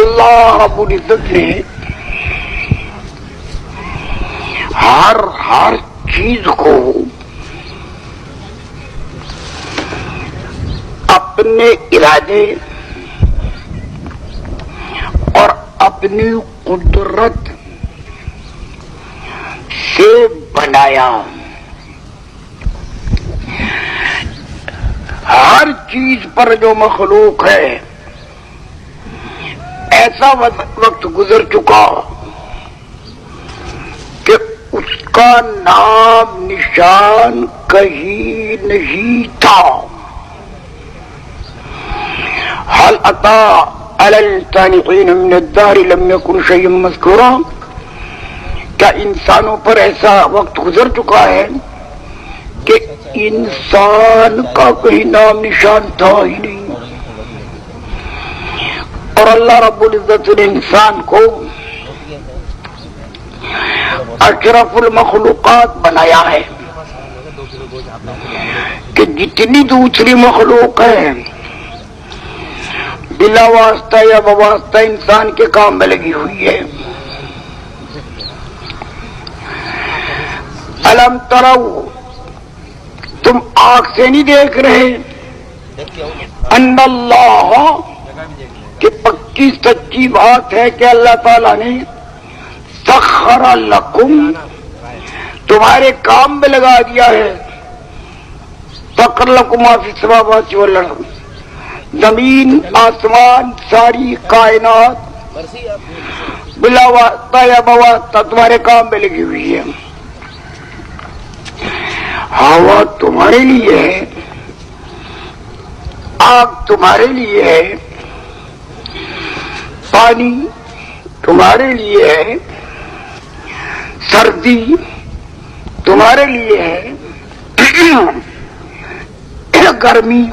اللہ رب العزت نے ہر چیز کو اپنے ارادے اور اپنی قدرت سے بنایا. ہر چیز پر جو مخلوق ہے ایسا وقت گزر چکا کہ اس کا نام نشان کہیں نہیں تھا. هل أتى على الإنسان حين من الدهر لم يكن شيئا مذكورا. کیا انسانوں پر ایسا وقت گزر چکا ہے کہ انسان کا کوئی نام نشان تھا ہی نہیں. اور اللہ رب العزت نے انسان کو اشرف المخلوقات بنایا ہے کہ جتنی دوسری مخلوق ہے بلا واسطہ یا بواسطہ انسان کے کام میں لگی ہوئی ہے. الم تروا، تم آنکھ سے نہیں دیکھ رہے، ان اللہ، کہ پکی سچی بات ہے کہ اللہ تعالیٰ نے سخر لکم، تمہارے کام میں لگا دیا ہے، سخر لکم ما فی السماوات والارض، زمین آسمان ساری کائنات بلا واسطہ یا بواسطہ تمہارے کام میں لگی ہوئی ہے. ہوا تمہارے لیے ہے، آگ تمہارے لیے ہے، پانی تمہارے لیے ہے، سردی تمہارے لیے ہے، گرمی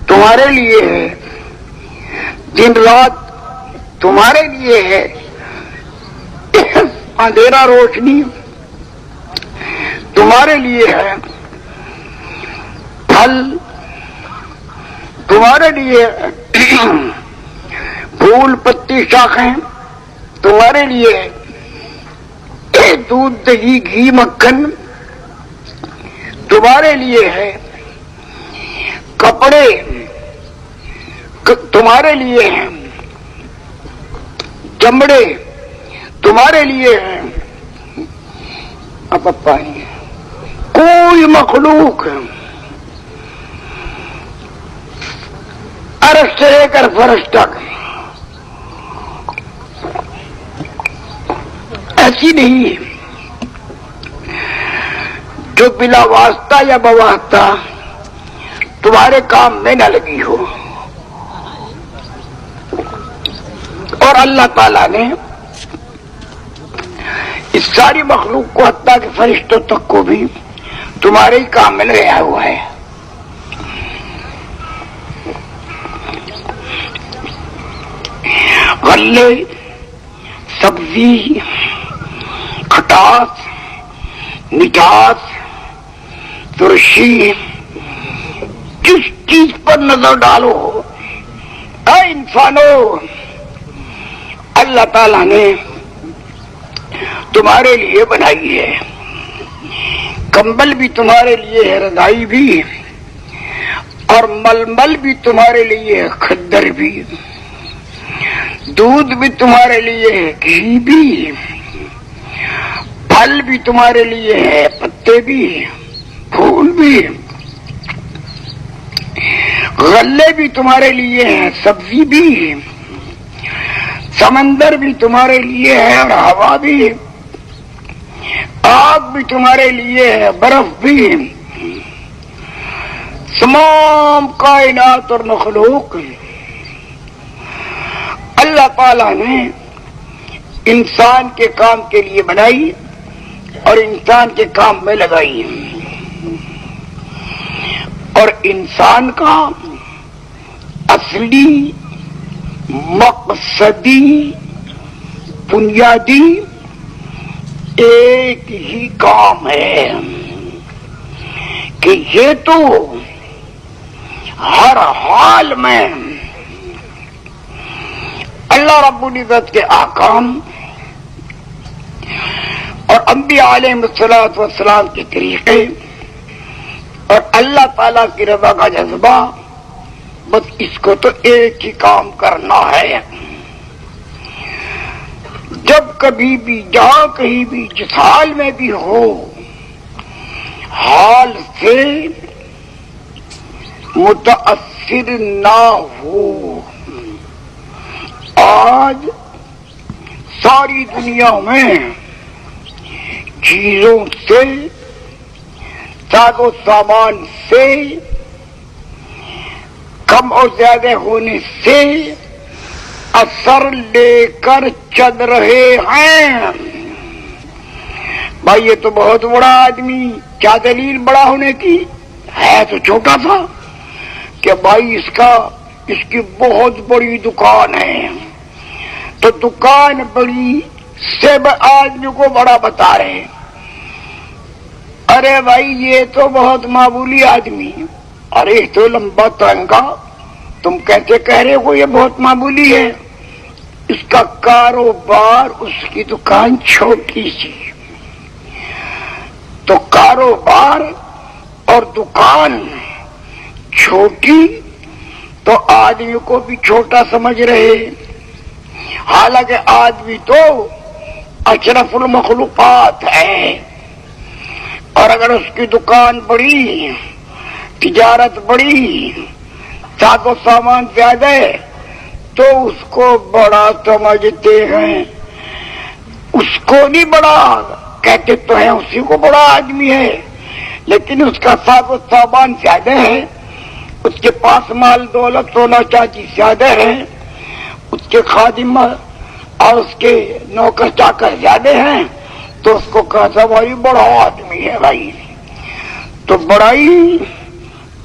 تمہارے لیے ہے، دن رات تمہارے لیے ہے، اندھیرا روشنی تمہارے لیے ہے، پھل تمہارے لیے ہے، پھول پتی شاخیں تمہارے لیے ہے، دودھ دہی گھی مکھن تمہارے لیے ہے، کپڑے تمہارے لیے ہیں، چمڑے تمہارے لیے ہیں. اب پانی کوئی مخلوق عرش سے لے کر فرش تک ایسی نہیں ہے جو بلا واسطہ یا بواسطہ تمہارے کام میں نہ لگی ہو. اور اللہ تعالیٰ نے اس ساری مخلوق کو حتیٰ کہ فرشتوں تک کو بھی تمہارے ہی کام میں لگایا ہوا ہے. غلے، سبزی، کھٹاس، مٹھاس، ترشی، جس چیز پر نظر ڈالو اے انسانوں، اللہ تعالیٰ نے تمہارے لیے بنائی ہے. کمبل بھی تمہارے لیے ہے، رضائی بھی، اور ململ بھی تمہارے لیے ہے، کھدر بھی، دودھ بھی تمہارے لیے ہے، گھی بھی، پھل بھی تمہارے لیے ہے، پتے بھی، پھول بھی، غلے بھی تمہارے لیے ہیں، سبزی بھی، سمندر بھی تمہارے لیے ہے، اور ہوا بھی، آگ بھی تمہارے لیے ہے، برف بھی. تمام کائنات اور مخلوق اللہ تعالیٰ نے انسان کے کام کے لیے بنائی اور انسان کے کام میں لگائی. اور انسان کا اصلی مقصدی بنیادی ایک ہی کام ہے کہ یہ تو ہر حال میں اللہ رب العزت کے احکام اور انبیاء علیہ الصلوۃ والسلام کے طریقے اور اللہ تعالیٰ کی رضا کا جذبہ، بس اس کو تو ایک ہی کام کرنا ہے۔ جب کبھی بھی جہاں کہیں بھی جس حال میں بھی ہو، حال سے متاثر نہ ہو۔ آج ساری دنیا میں چیزوں سے، ساز و سامان سے کم اور زیادہ ہونے سے اثر لے کر چل رہے ہیں۔ بھائی یہ تو بہت بڑا آدمی، کیا دلیل بڑا ہونے کی؟ ہے تو چھوٹا تھا کہ بھائی اس کی بہت بڑی دکان ہے، تو دکان بڑی سے آدمی کو بڑا بتا رہے ہیں۔ ارے بھائی یہ تو بہت معمولی آدمی، ارے تو لمبا ترنگا، تم کہہ رہے ہو یہ بہت معمولی ہے، اس کا کاروبار، اس کی دکان چھوٹی سی۔ تو کاروبار اور دکان چھوٹی تو آدمی کو بھی چھوٹا سمجھ رہے، حالانکہ آدمی تو اشرف المخلوقات ہے، اور اگر اس کی دکان بڑی، تجارت بڑی، ساز و سامان زیادہ ہے تو اس کو بڑا سمجھتے ہیں۔ اس کو نہیں بڑا کہتے تو ہیں، اسی کو بڑا آدمی ہے، لیکن اس کا ساز و سامان زیادہ ہے، اس کے پاس مال دولت سونا چاندی زیادہ ہے، اس کے خادم اور اس کے نوکر چاکر زیادہ ہیں، تو اس کو کہتا بھائی بڑا آدمی ہے۔ بھائی تو بڑائی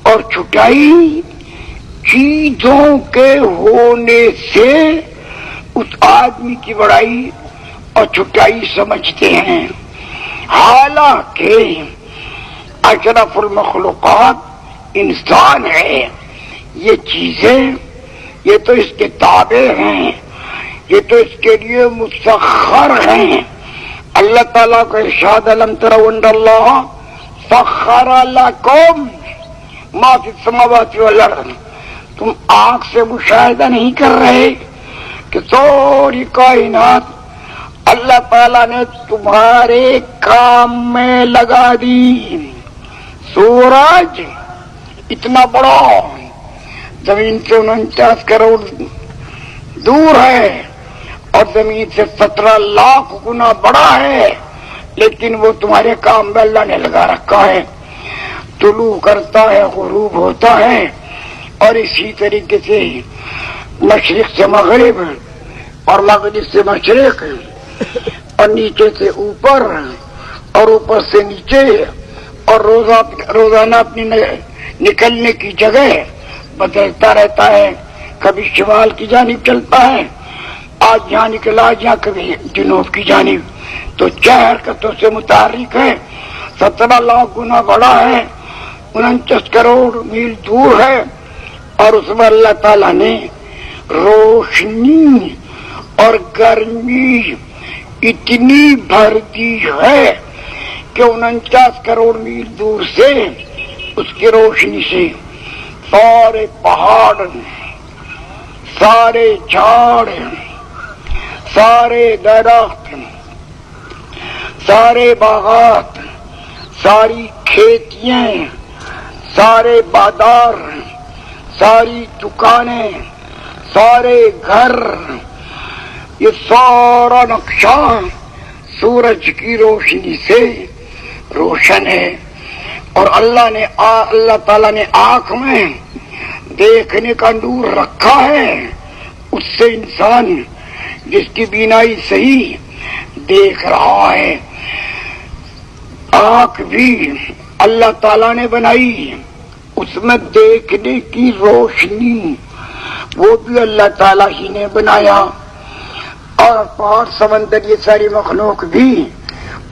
اور چھٹائی چیزوں کے ہونے سے اس آدمی کی بڑائی اور چھٹائی سمجھتے ہیں، حالانکہ اشرف المخلوقات انسان ہے۔ یہ چیزیں، یہ تو اس کے تابع ہیں، یہ تو اس کے لیے مسخر ہیں۔ اللہ تعالیٰ کا ارشاد الم تروا ان اللہ سخر لکم ما فی السماوات والارض، تم آنکھ سے مشاہدہ نہیں کر رہے کہ ساری کائنات اللہ تعالیٰ نے تمہارے کام میں لگا دی۔ سورج اتنا بڑا زمین سے 49 کروڑ دور ہے اور زمین سے 17 لاکھ گنا بڑا ہے، لیکن وہ تمہارے کام میں اللہ نے لگا رکھا ہے۔ طلوع کرتا ہے، غروب ہوتا ہے، اور اسی طریقے سے مشرق سے مغرب اور مغرب سے مشرق اور نیچے سے اوپر اور اوپر سے نیچے، اور روزانہ اپنی نکلنے کی جگہ بدلتا رہتا ہے۔ کبھی شمال کی جانب چلتا ہے، آج یہاں نکلا، آج یہاں، کبھی جنوب کی جانب، تو 4 حرکتوں سے متحرک ہے۔ 17 لاکھ گنا بڑا ہے، 49 کروڑ میل دور ہے، اور اس میں اللہ تعالیٰ نے روشنی اور گرمی اتنی بھر دی ہے کہ 49 کروڑ میل دور سے اس کی روشنی سے سارے پہاڑ، سارے جھاڑ، سارے درخت، سارے باغات، ساری کھیتیاں، سارے بازار، ساری دکانیں، سارے گھر، یہ سارا نقشہ سورج کی روشنی سے روشن ہے۔ اور اللہ تعالیٰ نے آنکھ میں دیکھنے کا نور رکھا ہے، اس سے انسان جس کی بینائی صحیح دیکھ رہا ہے۔ آنکھ بھی اللہ تعالیٰ نے بنائی، اس میں دیکھنے کی روشنی وہ بھی اللہ تعالیٰ ہی نے بنایا، اور پہاڑ، سمندر، یہ ساری مخلوق بھی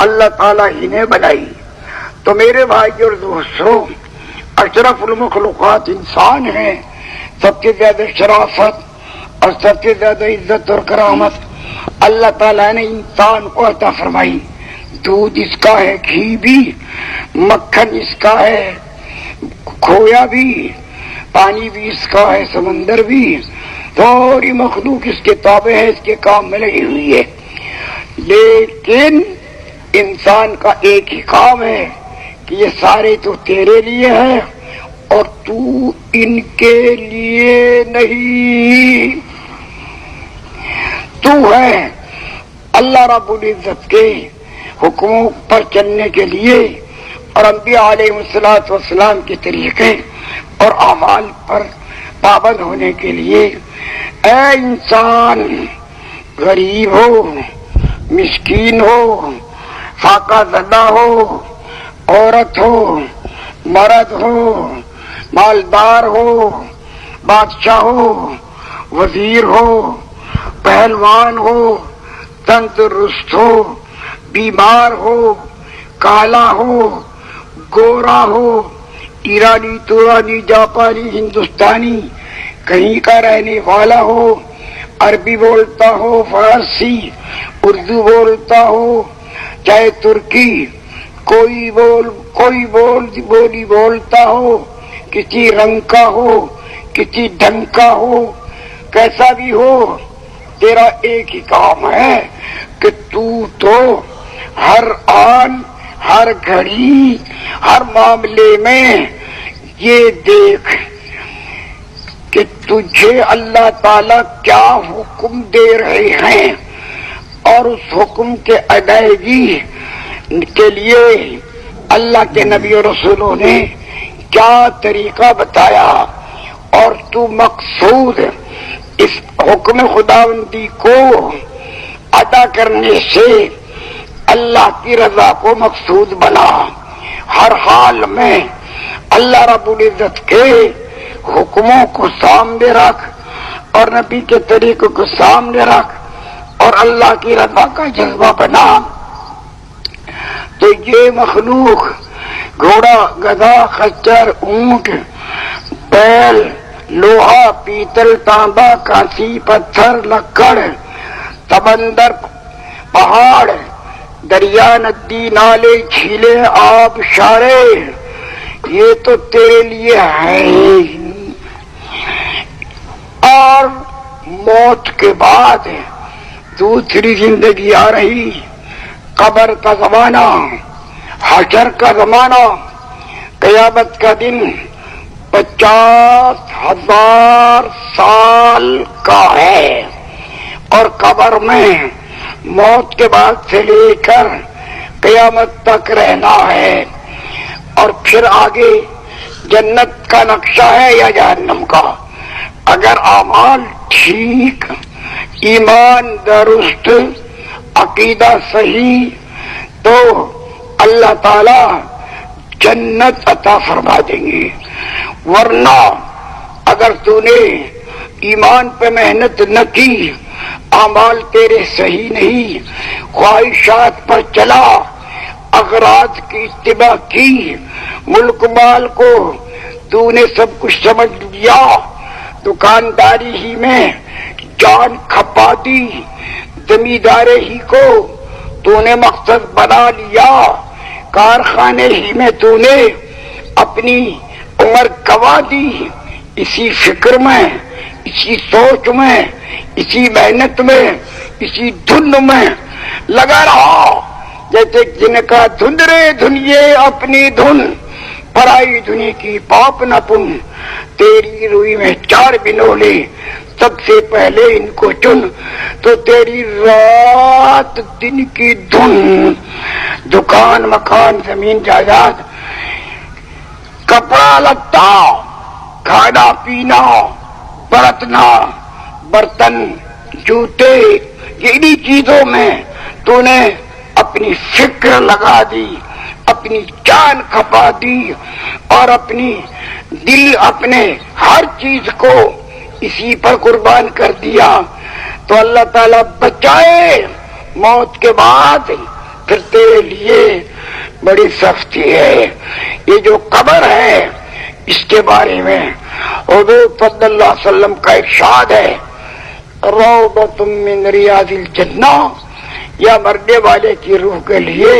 اللہ تعالیٰ ہی نے بنائی۔ تو میرے بھائی اور دوستوں، اشرف المخلوقات انسان ہیں، سب سے زیادہ شرافت اور سب سے زیادہ عزت اور کرامت اللہ تعالیٰ نے انسان کو عطا فرمائی. دودھ اس کا ہے، گھی بھی، مکھن اس کا ہے، کھویا بھی، پانی بھی اس کا ہے، سمندر بھی، ساری مخلوق اس کے تابع ہے، اس کے کام میں لگی ہوئی ہے. لیکن انسان کا ایک ہی کام ہے کہ یہ سارے تو تیرے لیے ہیں اور تو ان کے لیے نہیں. تو ہے اللہ رب العزت کے حکموں پر چلنے کے لیے اور انبیاء علیہ الصلوۃ والسلام کے طریقے اور اعمال پر پابند ہونے کے لیے. اے انسان، غریب ہو، مسکین ہو، فاقہ زدہ ہو، عورت ہو، مرد ہو، مالدار ہو، بادشاہ ہو، وزیر ہو، پہلوان ہو، تندرست ہو، بیمار ہو، کالا ہو، گورا ہو، ایرانی، تورانی، جاپانی، ہندوستانی، کہیں کا رہنے والا ہو، عربی بولتا ہو، فارسی، اردو بولتا ہو، چاہے ترکی، کوئی بولی بولتا ہو، کسی رنگ کا ہو، کسی ڈھنگ کا ہو، کیسا بھی ہو، تیرا ایک ہی کام ہے کہ تو ہر آن، ہر گھڑی، ہر معاملے میں یہ دیکھ کہ تجھے اللہ تعالی کیا حکم دے رہے ہیں اور اس حکم کے ادائیگی کے لیے اللہ کے نبی اور رسولوں نے کیا طریقہ بتایا، اور تو مقصود اس حکم خداوندی کو ادا کرنے سے اللہ کی رضا کو مقصود بنا. ہر حال میں اللہ رب العزت کے حکموں کو سامنے رکھ اور نبی کے طریقوں کو سامنے رکھ اور اللہ کی رضا کا جذبہ بنا. تو یہ مخلوق، گھوڑا، گدھا، خچر، اونٹ، بیل، لوہا، پیتل، تانبا، کانسی، پتھر، لکڑ، سمندر، پہاڑ، دریا، ندی، نالے، جھیلیں، آب شارے، یہ تو تیرے لیے ہے. اور موت کے بعد دوسری زندگی آ رہی، قبر کا زمانہ، حشر کا زمانہ، قیامت کا دن 50,000 سال کا ہے، اور قبر میں موت کے بعد سے لے کر قیامت تک رہنا ہے. اور پھر آگے جنت کا نقشہ ہے یا جہنم کا. اگر اعمال ٹھیک، ایمان درست، عقیدہ صحیح، تو اللہ تعالی جنت عطا فرما دیں گے. ورنہ اگر تو نے ایمان پہ محنت نہ کی، اعمال تیرے صحیح نہیں، خواہشات پر چلا، اغراض کی اتباع کی، ملک مال کو تو نے سب کچھ سمجھ لیا، دکانداری ہی میں جان کھپا دی، زمینداری ہی کو تو نے مقصد بنا لیا، کارخانے ہی میں تو نے اپنی عمر گوا دی، اسی فکر میں، اسی سوچ میں، اسی محنت میں، اسی دھن میں لگا رہا. جیسے جن کا دھن رے دھنیے اپنی دھن، پرائی دھنی کی پاپ نہ پن، تیری روئی میں 4 بنولے، سب سے پہلے ان کو چن. تو تیری رات دن کی دھن، دکان، مکان، زمین، جائیداد، کپڑا لتا، کھانا پینا، برتنا، برتن، جوتے، انہی چیزوں میں تو نے اپنی فکر لگا دی، اپنی جان کھپا دی، اور اپنی دل، اپنے ہر چیز کو اسی پر قربان کر دیا. تو اللہ تعالیٰ بچائے موت کے بعد پھر تیرے لیے بڑی سختی ہے. یہ جو قبر ہے، اس کے بارے میں حضور صلی اللہ علیہ وسلم کا ارشاد ہے روضۃ من ریاض الجنہ، یا مرنے والے کی روح کے لیے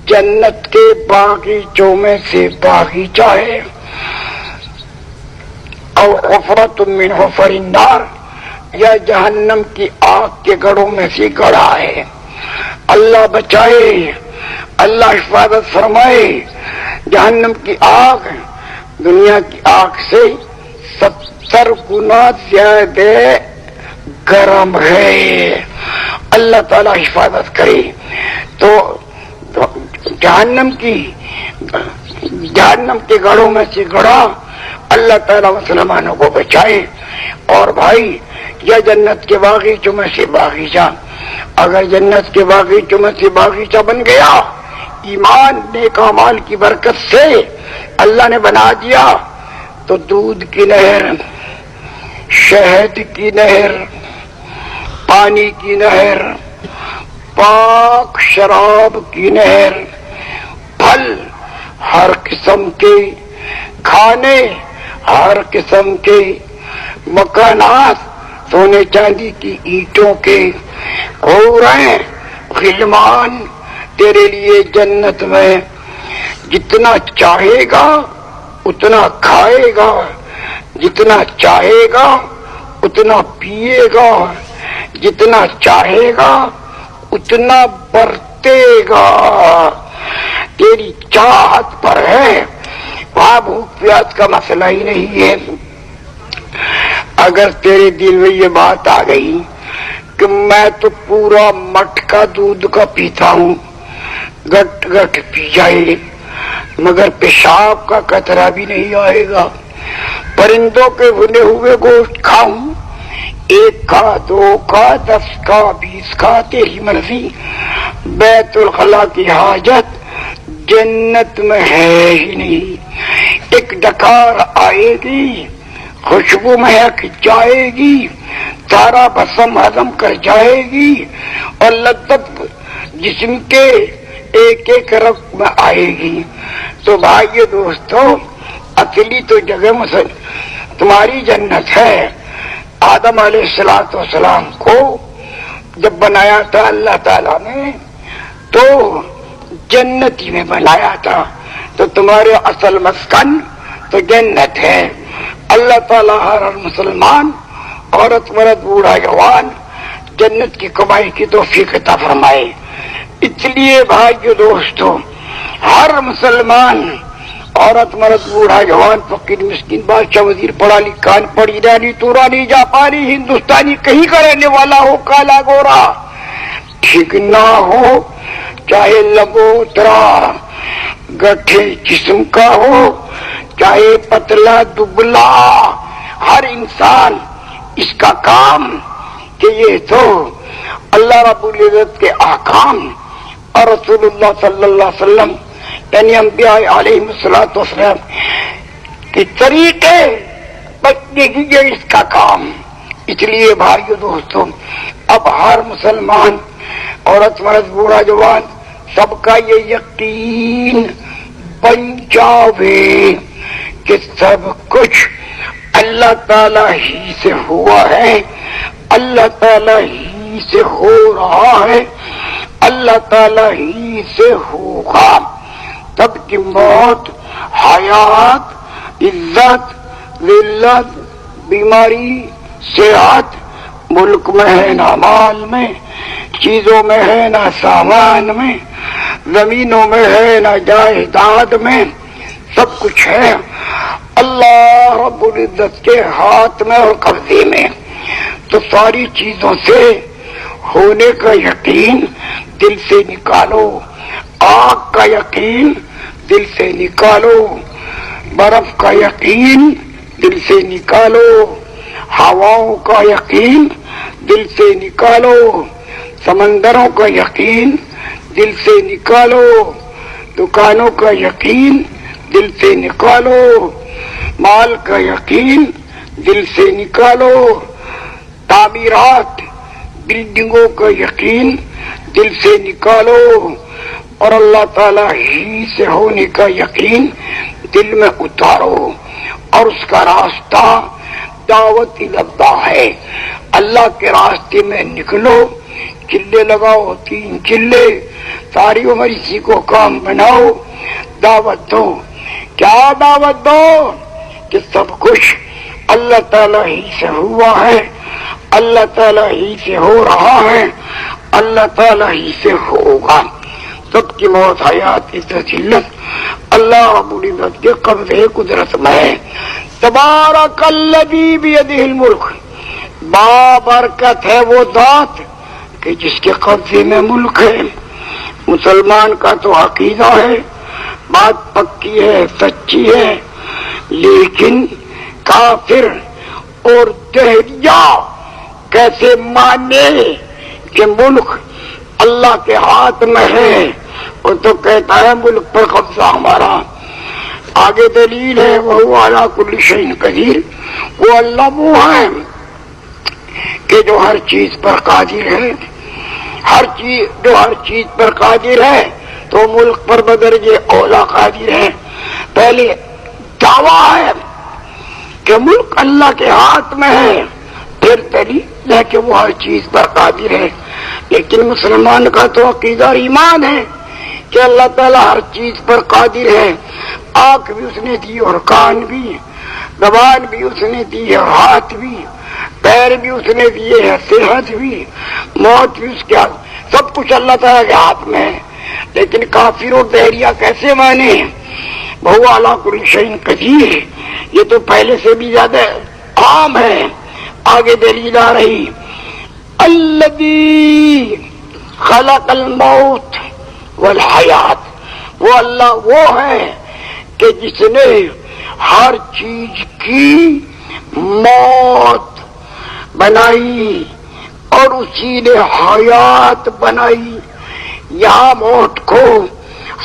جنت کے باغیچوں میں سے باغیچہ ہے، او حفرۃ من حفر النار، یا جہنم کی آگ کے گڑھوں میں سے گڑھا ہے۔ اللہ بچائے، اللہ حفاظت فرمائے۔ جہنم کی آگ دنیا کی آگ سے 70 گنا زیادہ گرم ہے، اللہ تعالی حفاظت کرے۔ تو جہنم کے گڑھوں میں سے گڑھا اللہ تعالیٰ مسلمانوں کو بچائے۔ اور بھائی، یا جنت کے باغیچوں میں سے باغیچہ، اگر جنت کے باغیچوں میں سے باغیچہ بن گیا، ایمان نیک اعمال کی برکت سے اللہ نے بنا دیا، تو دودھ کی نہر، شہد کی نہر، پانی کی نہر، پاک شراب کی نہر، پھل ہر قسم کے، کھانے ہر قسم کے، مکانات سونے چاندی کی اینٹوں کے، حوریں غلمان تیرے لیے جنت میں جتنا چاہے گا اتنا کھائے گا، جتنا چاہے گا اتنا پیے گا، جتنا چاہے گا اتنا برتے گا، تیری چاہت پر ہے، وہاں بھوک پیاس کا مسئلہ ہی نہیں ہے۔ اگر تیرے دل میں یہ بات آ گئی کہ میں تو پورا مٹکا دودھ کا پیتا ہوں، گٹ گٹ پی جائے مگر پیشاب کا قطرہ بھی نہیں آئے گا، پرندوں کے بھنے ہوئے گوشت کھاؤں، 1 کا 2 کا 10 کا 20 کا تیری مرضی، بیت الخلا کی حاجت جنت میں ہے ہی نہیں۔ ایک ڈکار آئے گی، خوشبو مہک جائے گی، سارا بسم ہضم کر جائے گی، اور لذت جسم کے ایک ایک رگ میں آئے گی۔ تو بھائیو دوستو، اصلی تو جگہ تمہاری جنت ہے۔ آدم علیہ السلام کو جب بنایا تھا اللہ تعالیٰ نے تو جنتی میں بنایا تھا، تو تمہارے اصل مسکن تو جنت ہے۔ اللہ تعالیٰ ہر مسلمان، عورت مرد بوڑھا جوان جنت کی کمائی کی توفیق عطا فرمائے۔ اس لیے بھائیو دوستو، ہر مسلمان، عورت مرد بوڑھا جوان فقیر مسکین بادشاہ وزیر پڑھا لکھا پڑھ ایرانی تورانی جاپانی ہندوستانی کہیں کا رہنے والا ہو، کالا گورا ٹھیک نہ ہو، چاہے لگوترا گٹھے جسم کا ہو، چاہے پتلا دبلا، ہر انسان اس کا کام کہ یہ تو اللہ رب العزت کے احکام اور رسول اللہ صلی اللہ علیہ وسلم یعنی انبیاء علیہ السلام کے طریقے بچنے کی یہ اس کا کام۔ اس لیے بھائیو دوستوں، اب ہر مسلمان، عورت مرد بوڑھا جوان سب کا یہ یقین بن جاوے کہ سب کچھ اللہ تعالی ہی سے ہوا ہے، اللہ تعالی ہی سے ہو رہا ہے، اللہ تعالی ہی سے ہوگا۔ سب کی موت، حیات، عزت، ذلت، بیماری، صحت، ملک میں ہے نہ مال میں، چیزوں میں ہے نہ سامان میں، زمینوں میں ہے نہ جائیداد میں، سب کچھ ہے اللہ رب العزت کے ہاتھ میں اور قبضے میں۔ تو ساری چیزوں سے ہونے کا یقین دل سے نکالو، آگ کا یقین دل سے نکالو، برف کا یقین دل سے نکالو، ہواؤں کا یقین دل سے نکالو، سمندروں کا یقین دل سے نکالو، دکانوں کا یقین دل سے نکالو، مال کا یقین دل سے نکالو، تعمیرات بلڈنگوں کا یقین دل سے نکالو، اور اللہ تعالیٰ ہی سے ہونے کا یقین دل میں اتارو۔ اور اس کا راستہ دعوت اللہ ہے، اللہ کے راستے میں نکلو، چلے لگاؤ 3 چلے، ساری عمر اسی کو کام بناؤ، دعوت دو۔ کیا دعوت دو؟ کہ سب کچھ اللہ تعالیٰ ہی سے ہوا ہے، اللہ تعالیٰ ہی سے ہو رہا ہے، اللہ تعالیٰ ہی سے ہوگا۔ سب کی موت، حیات، عزت، ذلت اللہ رب العزت کے قبضے قدرت میں ہے۔ تبارک الذی بیدہ الملک، بابرکت ہے وہ ذات کہ جس کے قبضے میں ملک ہے۔ مسلمان کا تو عقیدہ ہے، بات پکی ہے، سچی ہے، لیکن کافر اور دہریہ کیسے مانے کہ ملک اللہ کے ہاتھ میں ہے؟ وہ تو کہتا ہے ملک پر قبضہ ہمارا۔ آگے دلیل ہے وہ علی کل شیء قدیر، وہ اللہ وہ ہے کہ جو ہر چیز پر قادر ہے، جو ہر چیز پر قادر ہے تو ملک پر بدرجے اولا قادر ہے۔ پہلے دعویٰ ہے کہ ملک اللہ کے ہاتھ میں ہے، پھر دلیل ہے کہ وہ ہر چیز پر قادر ہے۔ لیکن مسلمان کا تو عقیدہ ایمان ہے کہ اللہ تعالیٰ ہر چیز پر قادر ہے۔ آنکھ بھی اس نے دی اور کان بھی، زبان بھی اس نے دی اور ہاتھ بھی، پیر بھی اس نے دیے ہیں، صحت بھی، موت بھی اس کے ہاتھ، سب کچھ اللہ تعالیٰ کے ہاتھ میں ہے۔ لیکن کافر اور دہریہ کیسے مانے؟ وَهُوَ عَلَىٰ كُلِّ شَيْءٍ قَدِيرٌ، یہ تو پہلے سے بھی زیادہ عام ہے۔ آگے دلیل آ رہی، الذی خلق الموت والحیات، وہ اللہ وہ ہے کہ جس نے ہر چیز کی موت بنائی اور اسی نے حیات بنائی۔ یہاں موت کو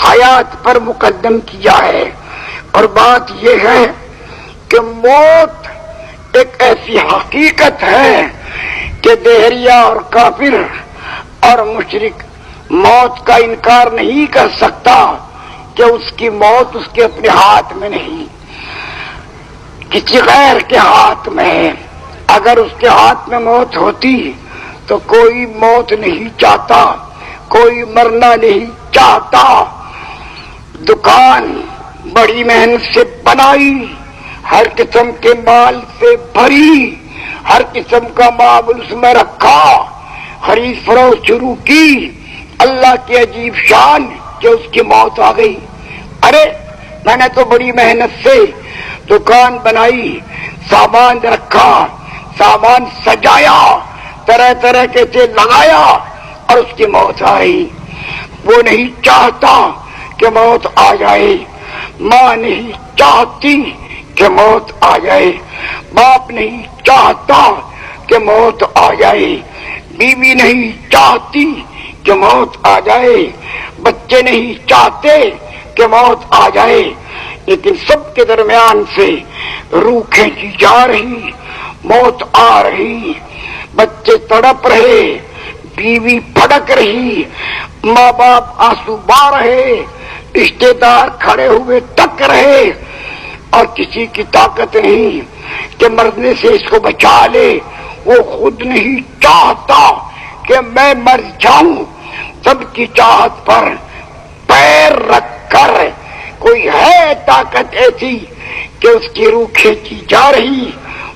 حیات پر مقدم کیا ہے، اور بات یہ ہے کہ موت ایک ایسی حقیقت ہے کہ دہریہ اور کافر اور مشرک موت کا انکار نہیں کر سکتا کہ اس کی موت اس کے اپنے ہاتھ میں نہیں، کسی غیر کے ہاتھ میں ہے۔ اگر اس کے ہاتھ میں موت ہوتی تو کوئی موت نہیں چاہتا، کوئی مرنا نہیں چاہتا۔ دکان بڑی محنت سے بنائی، ہر قسم کے مال سے بھری، ہر قسم کا معامل اس میں رکھا، خرید فروخت شروع کی، اللہ کی عجیب شان کہ اس کی موت آ گئی۔ ارے میں نے تو بڑی محنت سے دکان بنائی، سامان رکھا، سامان سجایا، طرح طرح کے چیز لگایا، اور اس کی موت آئی۔ وہ نہیں چاہتا کہ موت آ جائے، ماں نہیں چاہتی کہ موت آ جائے، باپ نہیں چاہتا کہ موت آ جائے، بیوی نہیں چاہتی کہ موت آ جائے، بچے نہیں چاہتے کہ موت آ جائے، لیکن سب کے درمیان سے روح کھینچی جا رہی، موت آ رہی، بچے تڑپ رہے، بیوی پھڑک رہی، ماں باپ آنسو بہا رہے، رشتے دار کھڑے ہوئے تک رہے، اور کسی کی طاقت نہیں کہ مرنے سے اس کو بچا لے۔ وہ خود نہیں چاہتا کہ میں مر جاؤں، سب کی چاہت پر پیر رکھ کر کوئی ہے طاقت ایسی کہ اس کی روح کھینچی جا رہی،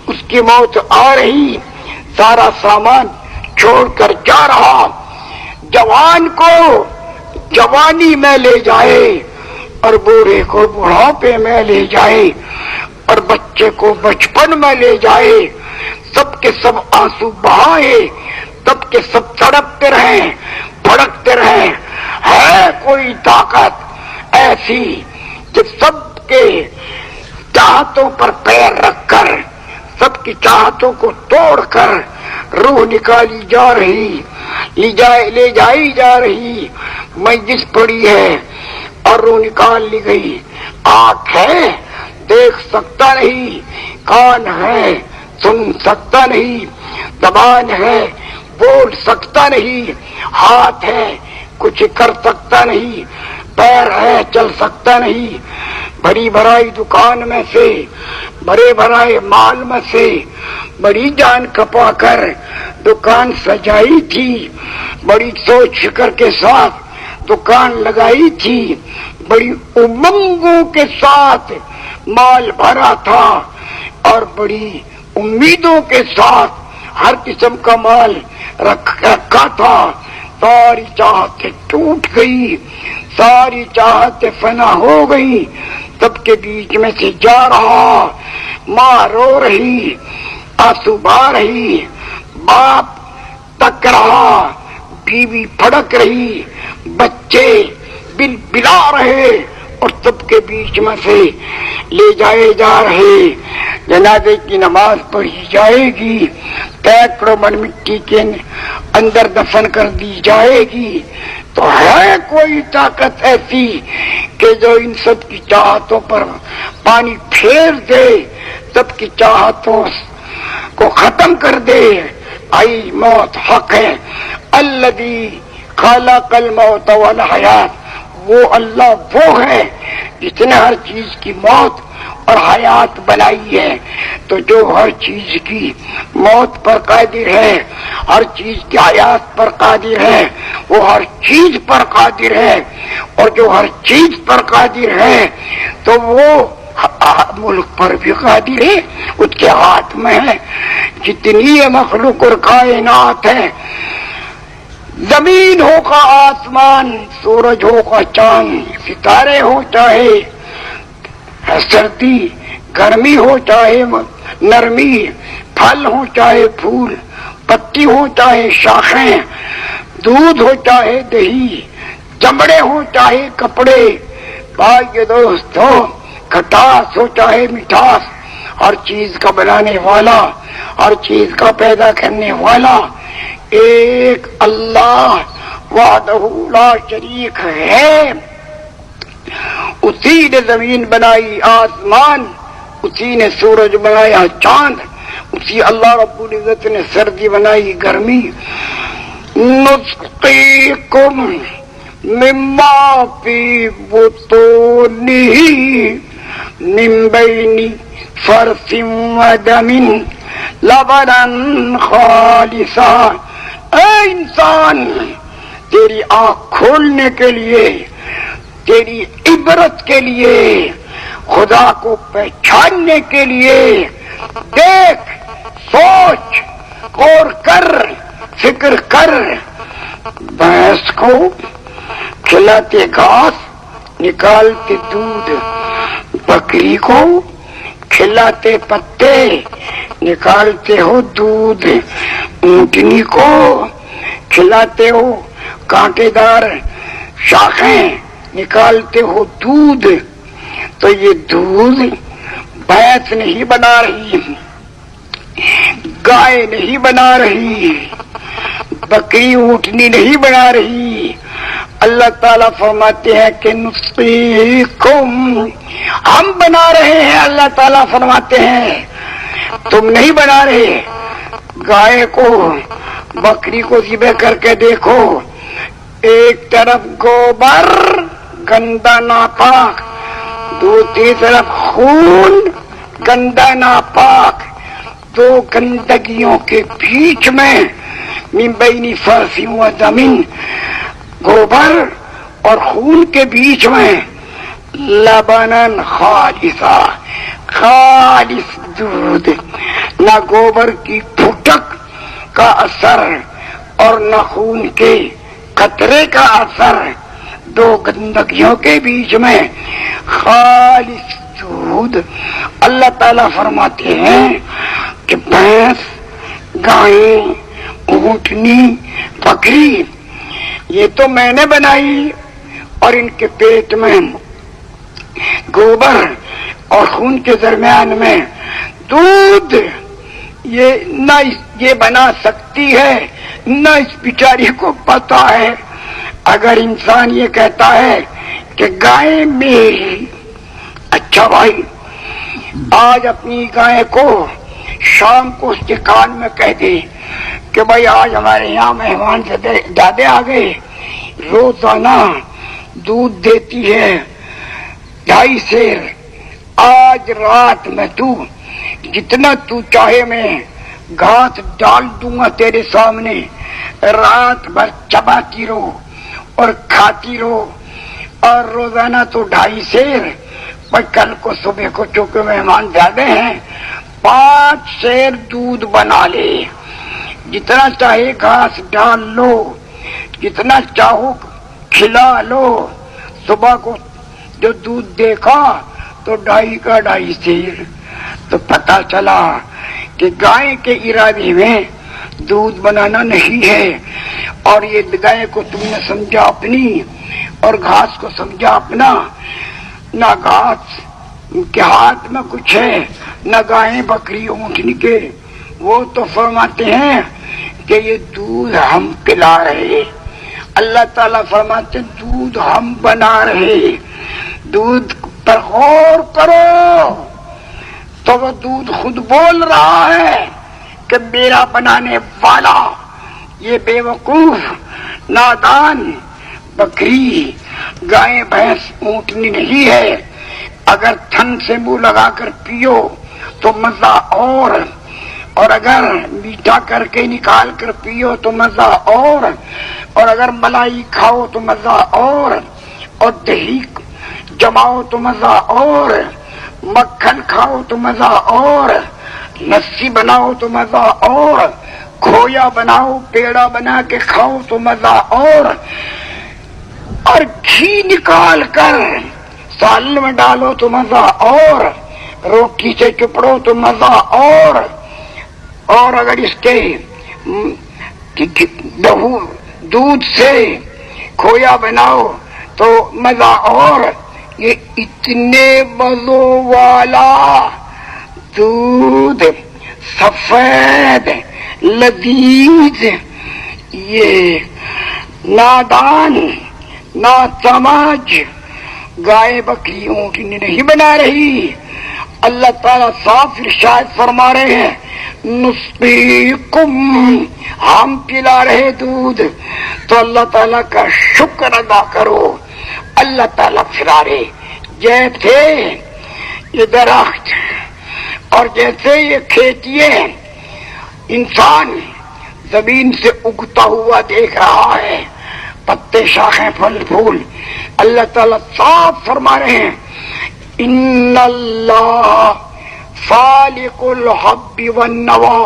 اس کی موت آ رہی، سارا سامان چھوڑ کر جا رہا، جوان کو جوانی میں لے جائے اور بوڑھے کو بڑھاپے میں لے جائے اور بچے کو بچپن میں لے جائے، سب کے سب آنسو بہائے، سب کے سب تڑپتے رہیں، بھڑکتے رہیں۔ ہے کوئی طاقت ایسی کہ سب کے چاہتوں پر پیر رکھ کر، سب کی چاہتوں کو توڑ کر روح نکالی جا رہی، لے جائی جا رہی، مجلس پڑی ہے اور روح نکال لی گئی۔ آنکھ ہے دیکھ سکتا نہیں، کان ہے سن سکتا نہیں، زبان ہے بول سکتا نہیں، ہاتھ ہے کچھ کر سکتا نہیں، پیر ہے چل سکتا نہیں، بڑی بھرائی دکان میں سے، بڑے بھرائے مال میں سے بڑی جان کپا کر دکان سجائی تھی، بڑی سوچ فکر کے ساتھ دکان لگائی تھی، بڑی امنگوں کے ساتھ مال بھرا تھا اور بڑی امیدوں کے ساتھ ہر قسم کا مال رکھا تھا. ساری چاہتیں ٹوٹ گئی، ساری چاہتیں فنا ہو گئی. سب کے بیچ میں سے جا رہا، ماں رو رہی، آنسو بہا رہی، باپ تک رہا، بیوی پھڑک رہی، بچے بل بلا رہے اور سب کے بیچ میں سے لے جائے جا رہے. جنازے کی نماز پڑھی جائے گی، سینکڑوں من مٹی کے اندر دفن کر دی جائے گی. تو ہے کوئی طاقت ایسی کہ جو ان سب کی چاہتوں پر پانی پھیر دے، سب کی چاہتوں کو ختم کر دے. آئی موت حق ہے. الذی خلق الموت والحیات، وہ اللہ وہ ہے جس نے ہر چیز کی موت اور حیات بنائی ہے. تو جو ہر چیز کی موت پر قادر ہے، ہر چیز کی حیات پر قادر ہے، وہ ہر چیز پر قادر ہے. اور جو ہر چیز پر قادر ہے تو وہ ملک پر بھی قادر ہے، اس کے ہاتھ میں ہے. جتنی یہ مخلوق اور کائنات ہے، زمین ہو کا آسمان، سورج ہو کا چاند، ستارے ہو چاہے سردی گرمی ہو چاہے نرمی، پھل ہو چاہے پھول، پتی ہو چاہے شاخیں، دودھ ہو چاہے دہی، چمڑے ہو چاہے کپڑے، بھائی دوستو کھٹاس ہو چاہے مٹھاس، ہر چیز کا بنانے والا، ہر چیز کا پیدا کرنے والا ایک اللہ وحدہ لا شریک ہے. اسی نے زمین بنائی، آسمان، اسی نے سورج بنایا، چاند، اسی اللہ رب العزت نے سردی بنائی، گرمی. نسقیکم مما فی بطونہ من بین فرث ودم لبنا خالصا. اے انسان، تیری آنکھ کھولنے کے لیے، تیری عبرت کے لیے، خدا کو پہچاننے کے لیے دیکھ، سوچ، غور کر، فکر کر. بھینس کو کھلاتے گھاس نکالتے دودھ، بکری کو کھلاتے پتے نکالتے ہو دودھ، اونٹنی کو کھلاتے ہو کانٹے دار شاخیں نکالتے ہو دودھ. تو یہ دودھ بھینس نہیں بنا رہی، گائے نہیں بنا رہی، بکری اونٹنی نہیں بنا رہی. اللہ تعالیٰ فرماتے ہیں کہ نسقیکم، ہم بنا رہے ہیں. اللہ تعالیٰ فرماتے ہیں تم نہیں بنا رہے. گائے کو، بکری کو ذبح کر کے دیکھو، ایک طرف گوبر گندا ناپاک، دوسری طرف خون گندا ناپاک، دو گندگیوں کے بیچ میں من بین فرث و دم، گوبر اور خون کے بیچ میں لبنن خالصا، خالص دودھ. نہ گوبر کی پھٹک کا اثر اور نہ خون کے قطرے کا اثر، دو گندگیوں کے بیچ میں خالص دودھ. اللہ تعالیٰ فرماتے ہیں کہ بھینس، گائیں، اونٹنی، بکری یہ تو میں نے بنائی، اور ان کے پیٹ میں گوبر اور خون کے درمیان میں دودھ، یہ نہ یہ بنا سکتی ہے نہ اس بیچاری کو پتا ہے. اگر انسان یہ کہتا ہے کہ گائے میری، اچھا بھائی آج اپنی گائے کو شام کو اس کے کان میں کہہ دے کہ بھائی آج ہمارے یہاں مہمان زیادہ آ گئے، روزانہ دودھ دیتی ہے 2.5 سیر آج رات میں تو جتنا تو چاہے میں گھاس ڈال دوں گا تیرے سامنے، رات بھر چباتی رہو اور کھاتی رہو، اور روزانہ تو 2.5 سیر، پر کل کو صبح کو چونکہ مہمان زیادہ ہیں 5 سیر دودھ بنا لے، جتنا چاہے گھاس ڈال لو، جتنا چاہو کھلا لو۔ صبح کو جو دودھ دیکھا تو 2.5 کا 2.5 سیر، تو پتا چلا کہ گائے کے ارادے میں دودھ بنانا نہیں ہے، اور یہ گائے کو تم نے سمجھا اپنی اور گھاس کو سمجھا اپنا۔ نہ گھاس کے ہاتھ میں کچھ ہے، نہ گائے بکری اونٹنی کے، وہ تو فرماتے ہیں کہ یہ دودھ ہم پلا رہے، اللہ تعالیٰ فرماتے دودھ ہم بنا رہے۔ دودھ پر غور کرو تو وہ دودھ خود بول رہا ہے کہ میرا بنانے والا یہ بے وقوف نادان بکری گائے بھینس اونٹنی نہیں ہے، اگر تھن سے منہ لگا کر پیو تو مزہ اور اگر میٹھا کر کے نکال کر پیو تو مزہ اور اگر ملائی کھاؤ تو مزہ اور دہی جماؤ تو مزہ اور مکھن کھاؤ تو مزہ اور لسی بناؤ تو مزہ اور کھویا بناؤ پیڑا بنا کے کھاؤ تو مزہ اور گھی نکال کر سالن میں ڈالو تو مزہ اور روٹی سے چپڑو تو مزہ اور اگر اس کے دودھ سے کھویا بناؤ تو مزہ اور یہ اتنے مزوں والا دودھ سفید لذیذ یہ نادان نا سمجھ گائے بکری اونٹنی نہیں بنا رہی۔ اللہ تعالیٰ صاف ارشاد فرما رہے ہیں نسقیکم، ہم پلا رہے دودھ، تو اللہ تعالیٰ کا شکر ادا کرو۔ اللہ تعالیٰ پھرارے جیسے یہ درخت اور جیسے یہ کھیتیے انسان زمین سے اگتا ہوا دیکھ رہا ہے، پتے شاخیں پھل پھول، اللہ تعالیٰ صاف فرما رہے ہیں ان اللہ فالق الحب والنوى۔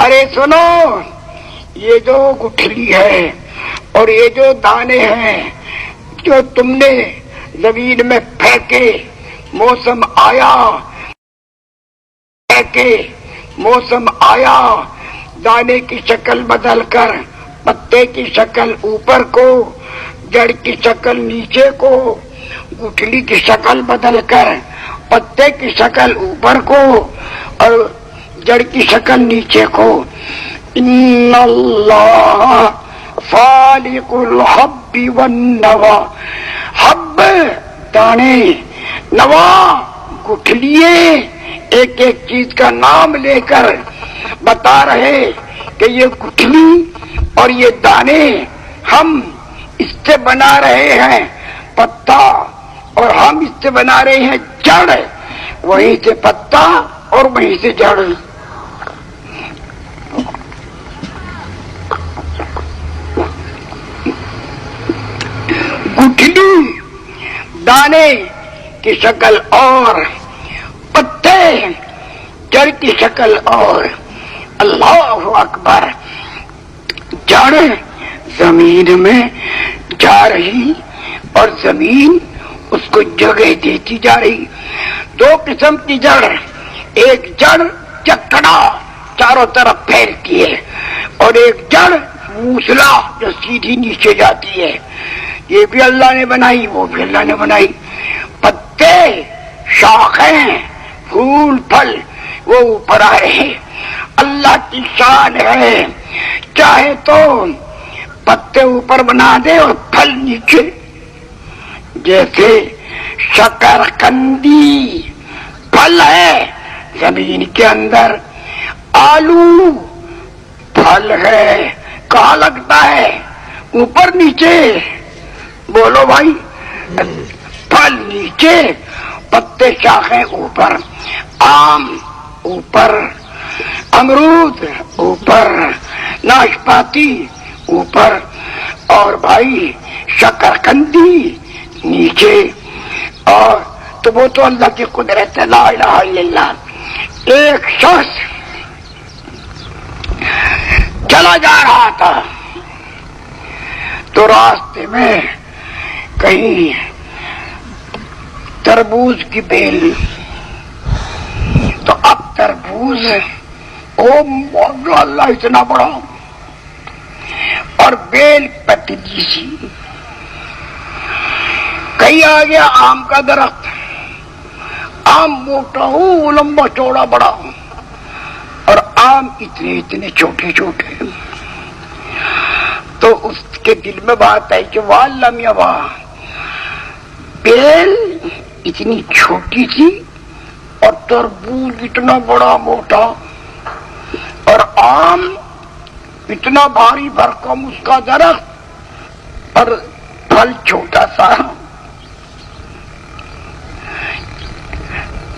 ارے سنو، یہ جو گٹھلی ہے اور یہ جو دانے ہیں جو تم نے زمین میں پھینکے، موسم آیا دانے کی شکل بدل کر پتے کی شکل اوپر کو، جڑ کی شکل نیچے کو، گٹھلی کی شکل بدل کر پتے کی شکل اوپر کو اور جڑ کی شکل نیچے کو۔ ان اللہ فالق الحب والنوى، حب دانے، نوا گٹھلیے، ایک ایک چیز کا نام لے کر بتا رہے کہ یہ گٹھلی اور یہ دانے ہم اس سے بنا رہے ہیں پتا، اور ہم اس سے بنا رہے ہیں جڑ، وہیں سے پتا اور وہیں سے جڑ۔ گٹھلی دانے کی شکل اور پتے جڑ کی شکل اور، اللہ اکبر، جڑ زمین میں جا رہی اور زمین اس کو جگہ دیتی جا رہی۔ 2 قسم کی جڑ، ایک جڑ چکڑا چاروں طرف پھیلتی ہے اور ایک جڑ موسلا جو سیدھی نیچے جاتی ہے، یہ بھی اللہ نے بنائی وہ بھی اللہ نے بنائی۔ پتے شاخیں پھول پھل وہ اوپر آ رہے ہیں، اللہ کی شان ہے، چاہے تو پتے اوپر بنا دے اور پھل نیچے، جیسے شکرقندی پھل ہے زمین کے اندر، آلو پھل ہے، کہاں لگتا ہے اوپر نیچے، بولو بھائی، پھل نیچے، پتے شاخیں اوپر، آم اوپر، امرود اوپر، ناشپاتی اوپر، اور بھائی شکرقندی نیچے. اور تو وہ تو اللہ کی قدرت ہے، لا الہ الا اللہ. ایک شخص چلا جا رہا تھا تو راستے میں کہیں تربوز کی بیل، تو اب تربوز اللہ اتنا بڑا اور بیل پتلی سی. کہیں آ گیا آم کا درخت، آم موٹا ہو، لمبا چوڑا بڑا، اور آم اتنے اتنے چھوٹے چھوٹے. تو اس کے دل میں بات آئی کہ والم یوا، بیل اتنی چھوٹی تھی اور تربوز اتنا بڑا موٹا، اور آم اتنا بھاری بھرکم اس کا درخت اور پھل چھوٹا سا.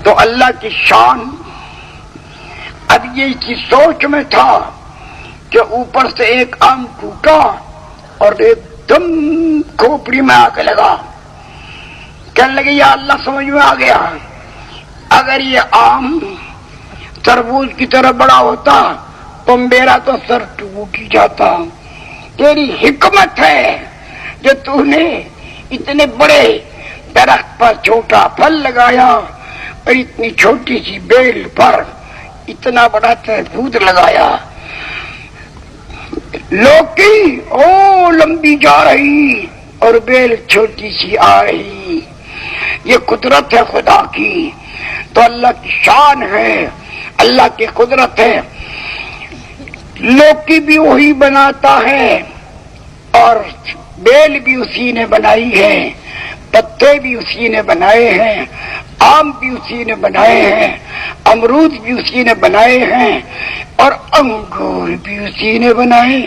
تو اللہ کی شان. اب یہ اس کی سوچ میں تھا کہ اوپر سے ایک آم ٹوٹا اور ایک دم کھوپڑی میں آ کے لگا. کہنے لگے یا اللہ سمجھ میں آ گیا، اگر یہ آم تربوز کی طرح بڑا ہوتا تو میرا تو سر ٹوٹ ہی جاتا. تیری حکمت ہے جو تو نے اتنے بڑے درخت پر چھوٹا پھل لگایا اور اتنی چھوٹی سی بیل پر اتنا بڑا تربوز لگایا. لوکی او لمبی جا رہی اور بیل چھوٹی سی آ رہی. یہ قدرت ہے خدا کی. تو اللہ کی شان ہے، اللہ کی قدرت ہے. لوکی بھی وہی بناتا ہے اور بیل بھی اسی نے بنائی ہے، پتے بھی اسی نے بنائے ہیں، آم بھی اسی نے بنائے ہیں، امرود بھی اسی نے بنائے ہیں، اور انگور بھی اسی نے بنائے.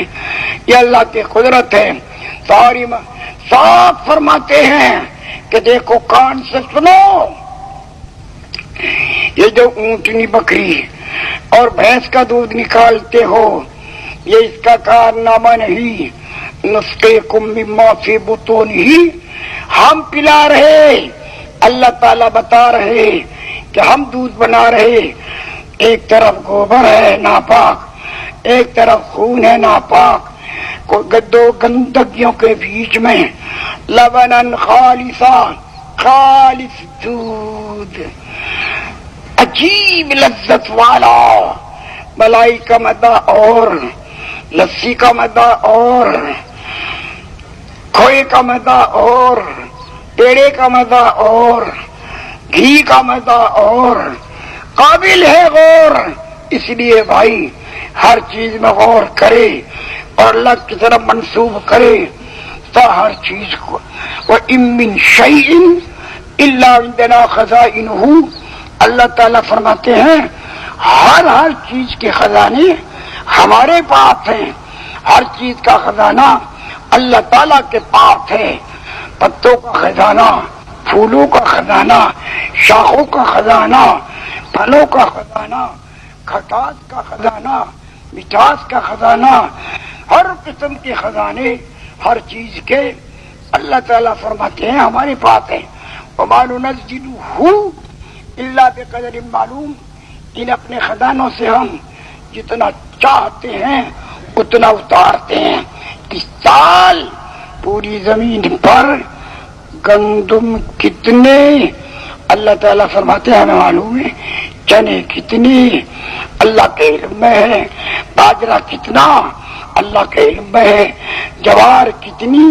یہ اللہ کی قدرت ہے. ساری صاف فرماتے ہیں کہ دیکھو کان سے سنو، یہ جو اونٹنی بکری اور بھینس کا دودھ نکالتے ہو یہ اس کا کارنامہ نہیں. نسقیکم مما فی بطونہ، ہم پلا رہے، اللہ تعالیٰ بتا رہے کہ ہم دودھ بنا رہے. ایک طرف گوبر ہے ناپاک، ایک طرف خون ہے ناپاک، دو گندگیوں کے بیچ میں لبنن خالصا، خالص دودھ عجیب لذت والا، ملائی کا مزہ اور لسی کا مزہ اور کھوئے کا مزہ اور پیڑے کا مزہ اور گھی کا مزہ اور قابل ہے غور. اس لیے بھائی ہر چیز میں غور کرے اور اللہ کی طرف منسوب کرے تو ہر چیز کو. وَإِن مِّن شَيْءٍ إِلَّا عِندَنَا خَزَائِنُهُ، اللہ تعالیٰ فرماتے ہیں ہر چیز کے خزانے ہمارے پاس ہیں. ہر چیز کا خزانہ اللہ تعالیٰ کے پاس ہے. پتوں کا خزانہ، پھولوں کا خزانہ، شاخوں کا خزانہ، پھلوں کا خزانہ، کھٹاس کا خزانہ، مٹھاس کا خزانہ، ہر قسم کے خزانے ہر چیز کے اللہ تعالیٰ فرماتے ہیں ہمارے پاس ہے. وَمَا نُنَزِّلُهُ إِلَّا بِقَدَرٍ مَّعْلُومٍ، ان اپنے خزانوں سے ہم جتنا چاہتے ہیں اتنا اتارتے ہیں. اس سال پوری زمین پر گندم کتنے اللہ تعالیٰ فرماتے ہیں ہمیں معلوم ہے. چنے کتنے اللہ کے علم میں ہے. باجرہ کتنا اللہ کے علم میں ہے. جوار کتنی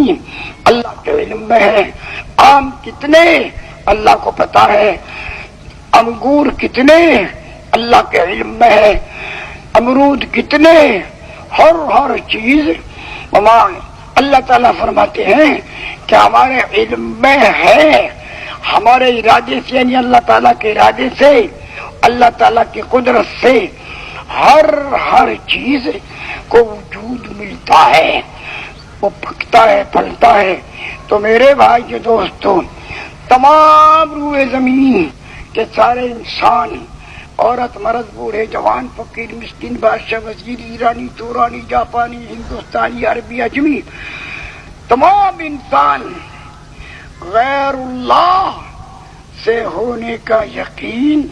اللہ کے علم میں ہے. آم کتنے اللہ کو پتا ہے. انگور کتنے اللہ کے علم میں ہے. امرود کتنے، ہر چیز اللہ تعالیٰ فرماتے ہیں کہ ہمارے علم میں ہے. ہمارے ارادے سے یعنی اللہ تعالیٰ کے ارادے سے، اللہ تعالیٰ کی قدرت سے ہر چیز کو وجود ملتا ہے، وہ پکتا ہے پھلتا ہے. تو میرے بھائی دوستوں، تمام روئے زمین کے سارے انسان، عورت مرد بوڑھے جوان فقیر مسکین بادشاہ وزیر ایرانی تورانی جاپانی ہندوستانی عربی اجمی، تمام انسان غیر اللہ سے ہونے کا یقین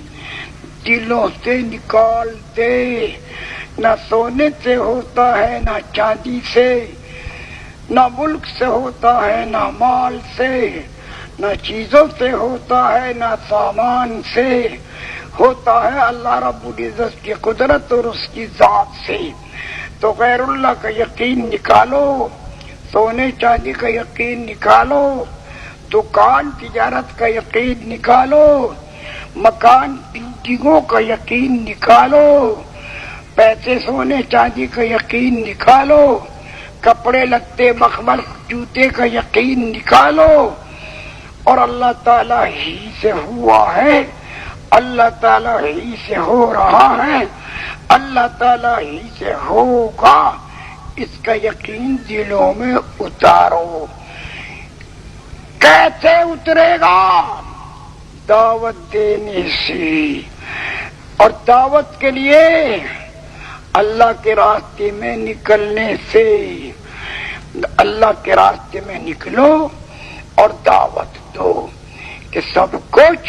دلوں سے نکال دے۔ نہ سونے سے ہوتا ہے، نہ چاندی سے، نہ ملک سے ہوتا ہے، نہ مال سے، نہ چیزوں سے ہوتا ہے، نہ سامان سے ہوتا ہے، اللہ رب العزت کی قدرت اور اس کی ذات سے۔ تو غیر اللہ کا یقین نکالو، سونے چاندی کا یقین نکالو، دکان تجارت کا یقین نکالو، مکان بلڈنگوں کا یقین نکالو، پیسے سونے چاندی کا یقین نکالو، کپڑے لتے مخمل جوتے کا یقین نکالو، اور اللہ تعالیٰ ہی سے ہوا ہے، اللہ تعالیٰ ہی سے ہو رہا ہے، اللہ تعالیٰ ہی سے ہوگا، اس کا یقین دلوں میں اتارو۔ کیسے اترے گا؟ دعوت دینے سے، اور دعوت کے لیے اللہ کے راستے میں نکلنے سے۔ اللہ کے راستے میں نکلو اور دعوت دو کہ سب کچھ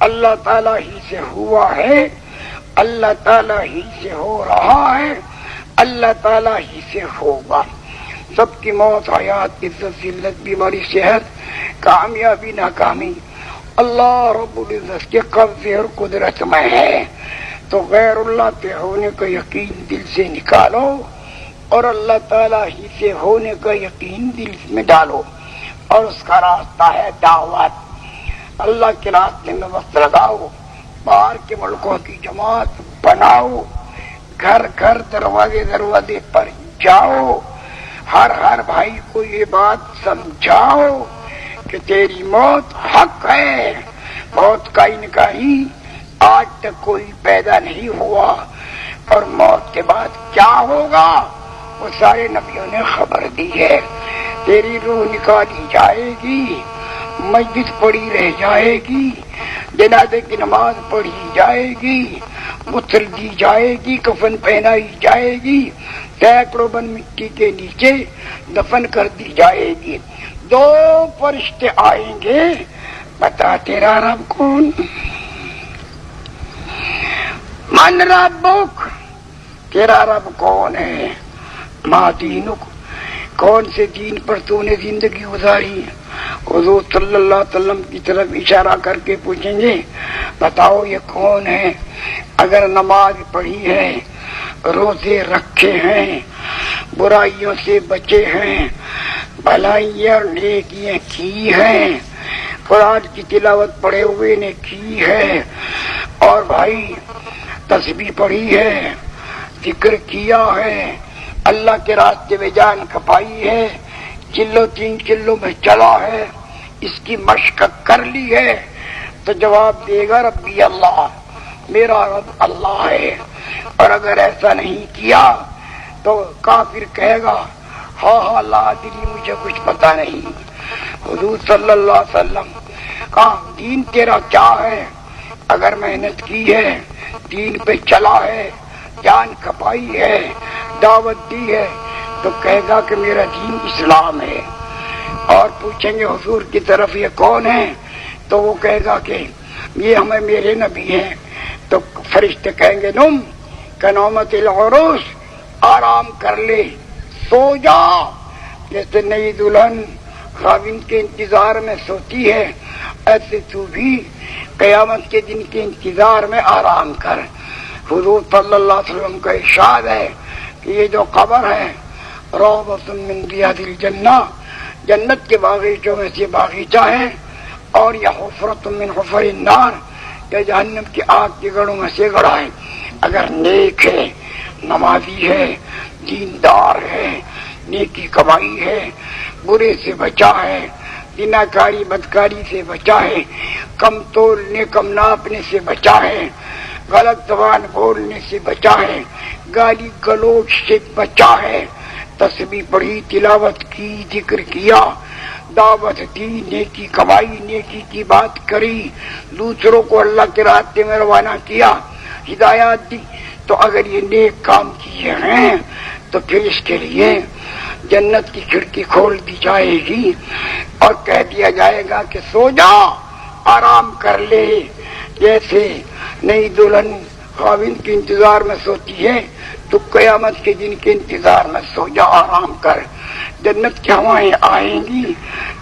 اللہ تعالیٰ ہی سے ہوا ہے، اللہ تعالیٰ ہی سے ہو رہا ہے، اللہ تعالیٰ ہی سے ہوگا۔ سب کی موت حیات عزت ذلت بیماری صحت کامیابی ناکامی اللہ رب العزت کے قبضے اور قدرت میں ہے۔ تو غیر اللہ کے ہونے کا یقین دل سے نکالو اور اللہ تعالیٰ ہی سے ہونے کا یقین دل میں ڈالو، اور اس کا راستہ ہے دعوت۔ اللہ کے راستے میں وقت لگاؤ، باہر کے ملکوں کی جماعت بناؤ، گھر گھر دروازے دروازے پر جاؤ، ہر بھائی کو یہ بات سمجھاؤ کہ تیری موت حق ہے۔ موت کا انکاری آج تک کوئی پیدا نہیں ہوا، اور موت کے بعد کیا ہوگا وہ سارے نبیوں نے خبر دی ہے۔ تیری روح نکالی جائے گی، مسجد پڑی رہ جائے گی، جنازے کی نماز پڑھی جائے گی، غسل دی جائے گی، کفن پہنائی جائے گی، سینکڑوں بن مٹی کے نیچے دفن کر دی جائے گی۔ دو فرشتے آئیں گے، بتا تیرا رب کون؟ من ربک، تیرا رب کون ہے؟ ما دینک، کون سے دین پر تو نے زندگی گزاری؟ حضور صلی اللہ علیہ وسلم کی طرف اشارہ کر کے پوچھیں گے بتاؤ یہ کون ہے؟ اگر نماز پڑھی ہے، روزے رکھے ہیں، برائیوں سے بچے ہیں، بھلائیاں اور نیکیاں کی ہیں، قرآن کی تلاوت پڑھے ہوئے نے کی ہے، اور بھائی تسبیح پڑھی ہے، ذکر کیا ہے، اللہ کے راستے میں جان کھپائی ہے، چلو 3 چلوں میں چلا ہے، اس کی مشق کر لی ہے، تو جواب دے گا ربی اللہ، میرا رب اللہ ہے۔ اور اگر ایسا نہیں کیا تو کافر کہے گا ہاں لا ادری، مجھے کچھ پتا نہیں۔ حضور صلی اللہ علیہ وسلم کہا دین تیرا کیا ہے؟ اگر محنت کی ہے، دین پہ چلا ہے، جان کھپائی ہے، دعوت دی ہے، تو کہے گا کہ میرا دین اسلام ہے۔ اور پوچھیں گے حضور کی طرف یہ کون ہے؟ تو وہ کہے گا کہ یہ ہمیں میرے نبی ہیں۔ تو فرشتے کہیں گے نم کنومت العروس، آرام کر لے، سو جا، جیسے نئی دلہن خاوند کے انتظار میں سوتی ہے، ایسے تو بھی قیامت کے دن کے انتظار میں آرام کر۔ حضور صلی اللہ علیہ وسلم کا ارشاد ہے کہ یہ جو قبر ہے روضۃ من ریاض الجنہ، جنت کے باغیچوں میں سے باغیچہ ہے، اور یہ حفرۃ من حفر النار، یہ جہنم کی آگ کے گڑھوں میں سے گڑھا ہے۔ اگر نیک ہے، نمازی ہے، دیندار ہے، نیکی کمائی ہے، برے سے بچا ہے، زناکاری بدکاری سے بچا ہے، کم تولنے کم ناپنے سے بچا ہے، غلط زبان بولنے سے بچا ہے، گالی گلوچ سے بچا ہے، تسبیح پڑھی، تلاوت کی، ذکر کیا، دعوت دی، نیکی کمائی، نیکی کی بات کری، دوسروں کو اللہ کے راستے میں روانہ کیا، ہدایات دی، تو اگر یہ نیک کام کیے ہیں تو پھر اس کے لیے جنت کی کھڑکی کھول دی جائے گی اور کہہ دیا جائے گا کہ سو جا، آرام کر لے۔ جیسے نئی دلہن خاوند کے انتظار میں سوتی ہے تو قیامت کے دن کے انتظار میں سو جا، آرام کر۔ جنت کی ہوائیں آئیں گی،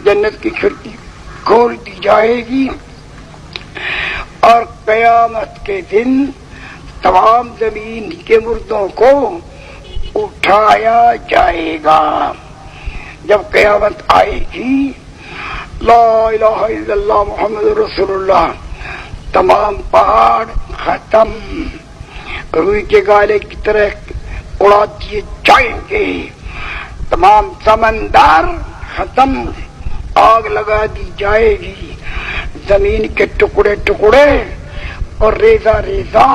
جنت کی کھڑکی کھول دی جائے گی اور قیامت کے دن تمام زمین کے مردوں کو اٹھایا جائے گا۔ جب قیامت آئے گی، لا الہ الا اللہ محمد رسول اللہ، تمام پہاڑ ختم، روئی کے گالے کی طرح اڑا دیے جائیں گے، تمام سمندر ختم، آگ لگا دی جائے گی، زمین کے ٹکڑے ٹکڑے اور ریزہ ریزہ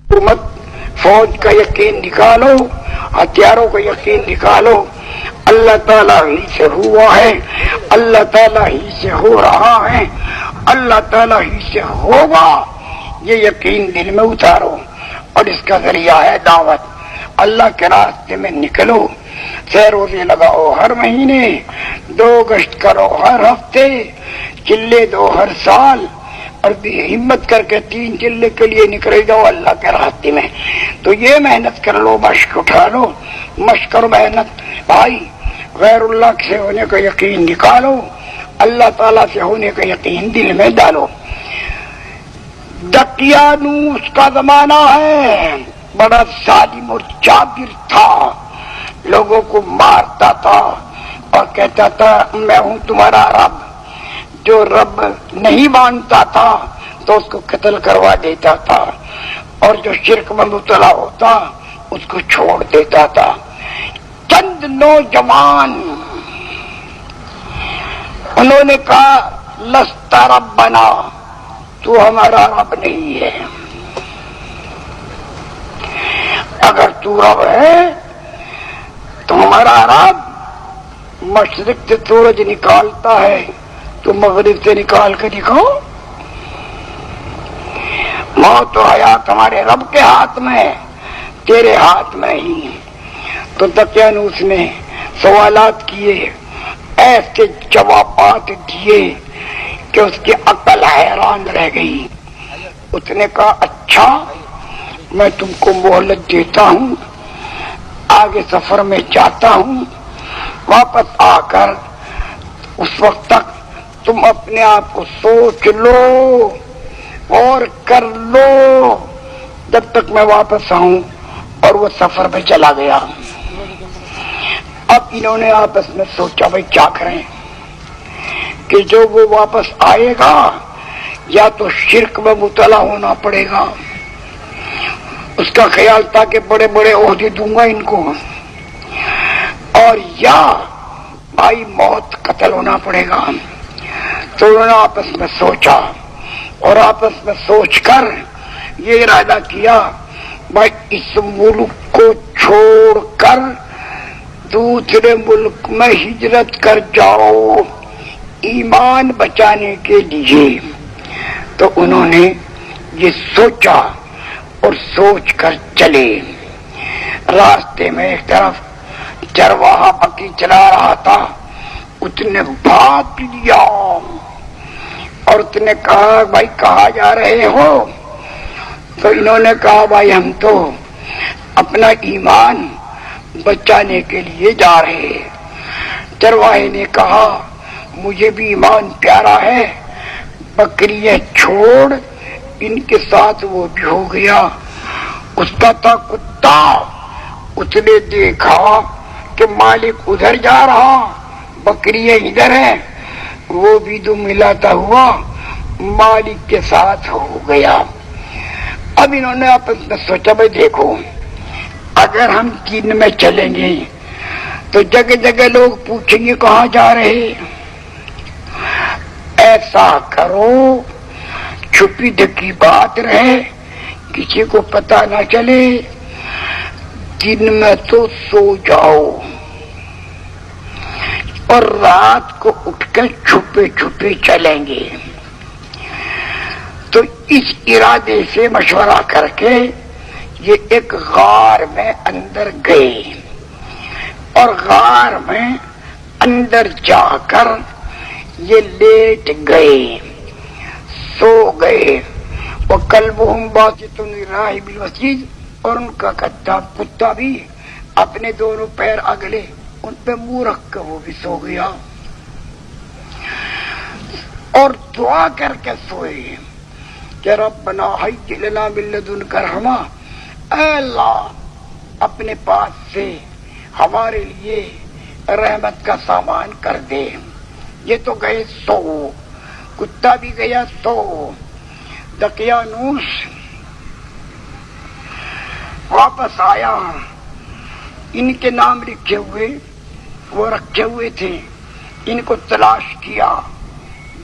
حکومت فوج کا یقین نکالو، ہتھیاروں کا یقین نکالو، اللہ تعالیٰ ہی سے ہوا ہے، اللہ تعالیٰ ہی سے ہو رہا ہے، اللہ تعالیٰ ہی سے ہوگا، یہ یقین دل میں اتارو اور اس کا ذریعہ ہے دعوت۔ اللہ کے راستے میں نکلو، سہ روزے لگاؤ ہر مہینے، 2 گشت کرو ہر ہفتے، چلے دو ہر سال، اور بھی ہمت کر کے 3 چلے کے لیے نکل جاؤ اللہ کے راستے میں۔ تو یہ محنت کر لو، مشق اٹھا لو، مشق اور محنت بھائی، غیر اللہ سے ہونے کا یقین نکالو، اللہ تعالیٰ سے ہونے کا یقین دل میں ڈالو۔ دقیانوس کا زمانہ ہے، بڑا ظالم اور جابر تھا، لوگوں کو مارتا تھا اور کہتا تھا میں ہوں تمہارا رب۔ جو رب نہیں مانتا تھا تو اس کو قتل کروا دیتا تھا، اور جو شرک میں مبتلا ہوتا اس کو چھوڑ دیتا تھا۔ چند نوجوان انہوں نے کہا لست ربنا، تو ہمارا رب نہیں ہے، اگر تو رب ہے تو ہمارا رب مشرق سے سورج نکالتا ہے تو مغرب سے نکال کے دکھاؤ۔ موت و حیات ہمارے رب کے ہاتھ میں، تیرے ہاتھ میں ہی۔ تو دقیانوس نے سوالات کیے، ایسے جوابات دیے کہ اس کی عقل حیران رہ گئی۔ اس نے کہا اچھا میں تم کو مہلت دیتا ہوں، آگے سفر میں جاتا ہوں، واپس آ کر اس وقت تک تم اپنے آپ کو سوچ لو اور کر لو جب تک میں واپس آؤں۔ اور وہ سفر میں چلا گیا۔ اب انہوں نے آپس میں سوچا بھائی کیا کریں، کہ جو وہ واپس آئے گا یا تو شرک میں مبتلا ہونا پڑے گا، اس کا خیال تھا کہ بڑے بڑے عہدے دوں گا ان کو، اور یا بھائی موت قتل ہونا پڑے گا۔ تو انہوں نے آپس میں سوچا اور آپس میں سوچ کر یہ ارادہ کیا بھائی اس ملک کو چھوڑ کر دوسرے ملک میں ہجرت کر جاؤ ایمان بچانے کے لیے۔ تو انہوں نے یہ سوچا اور سوچ کر چلے۔ راستے میں ایک طرف چرواہا بکری چلا رہا تھا، اس نے بھاگ لیا اور اس نے کہا بھائی کہاں جا رہے ہو؟ تو انہوں نے کہا بھائی ہم تو اپنا ایمان بچانے کے لیے جا رہے ہیں۔ چرواہے نے کہا مجھے بھی ایمان پیارا ہے، بکریاں چھوڑ، ان کے ساتھ وہ بھی ہو گیا۔ اس کا تھا کتا، اس نے دیکھا کہ مالک ادھر جا رہا، بکریاں ادھر ہیں، وہ بھی تو ملاتا ہوا مالک کے ساتھ ہو گیا۔ اب انہوں نے آپس میں سوچا بھائی دیکھو اگر ہم دن میں چلیں گے تو جگہ جگہ لوگ پوچھیں گے کہاں جا رہے. ایسا کرو چھپی دکی بات رہے، کسی کو پتہ نہ چلے. دن میں تو سو جاؤ اور رات کو اٹھ کے چھپے چھپے چلیں گے. تو اس ارادے سے مشورہ کر کے یہ ایک غار میں اندر گئے اور غار میں اندر جا کر یہ لیٹ گئے، سو گئے. وَكَلْبُهُمْ بَاسِطٌ ذِرَاعَيْهِ بِالْوَصِيدِ، اور ان کا کتا بھی اپنے دونوں پیر اگلے ان پہ منہ رکھ کے وہ بھی سو گیا اور دعا کر کے سوئے کہ ربنا هيئ لنا من لدنك رحمة، اے اللہ اپنے پاس سے ہمارے لیے رحمت کا سامان کر دے. یہ تو گئے سو، کتا بھی گیا سو. دقیانوس واپس آیا، ان کے نام لکھے ہوئے وہ رکھے ہوئے تھے. ان کو تلاش کیا،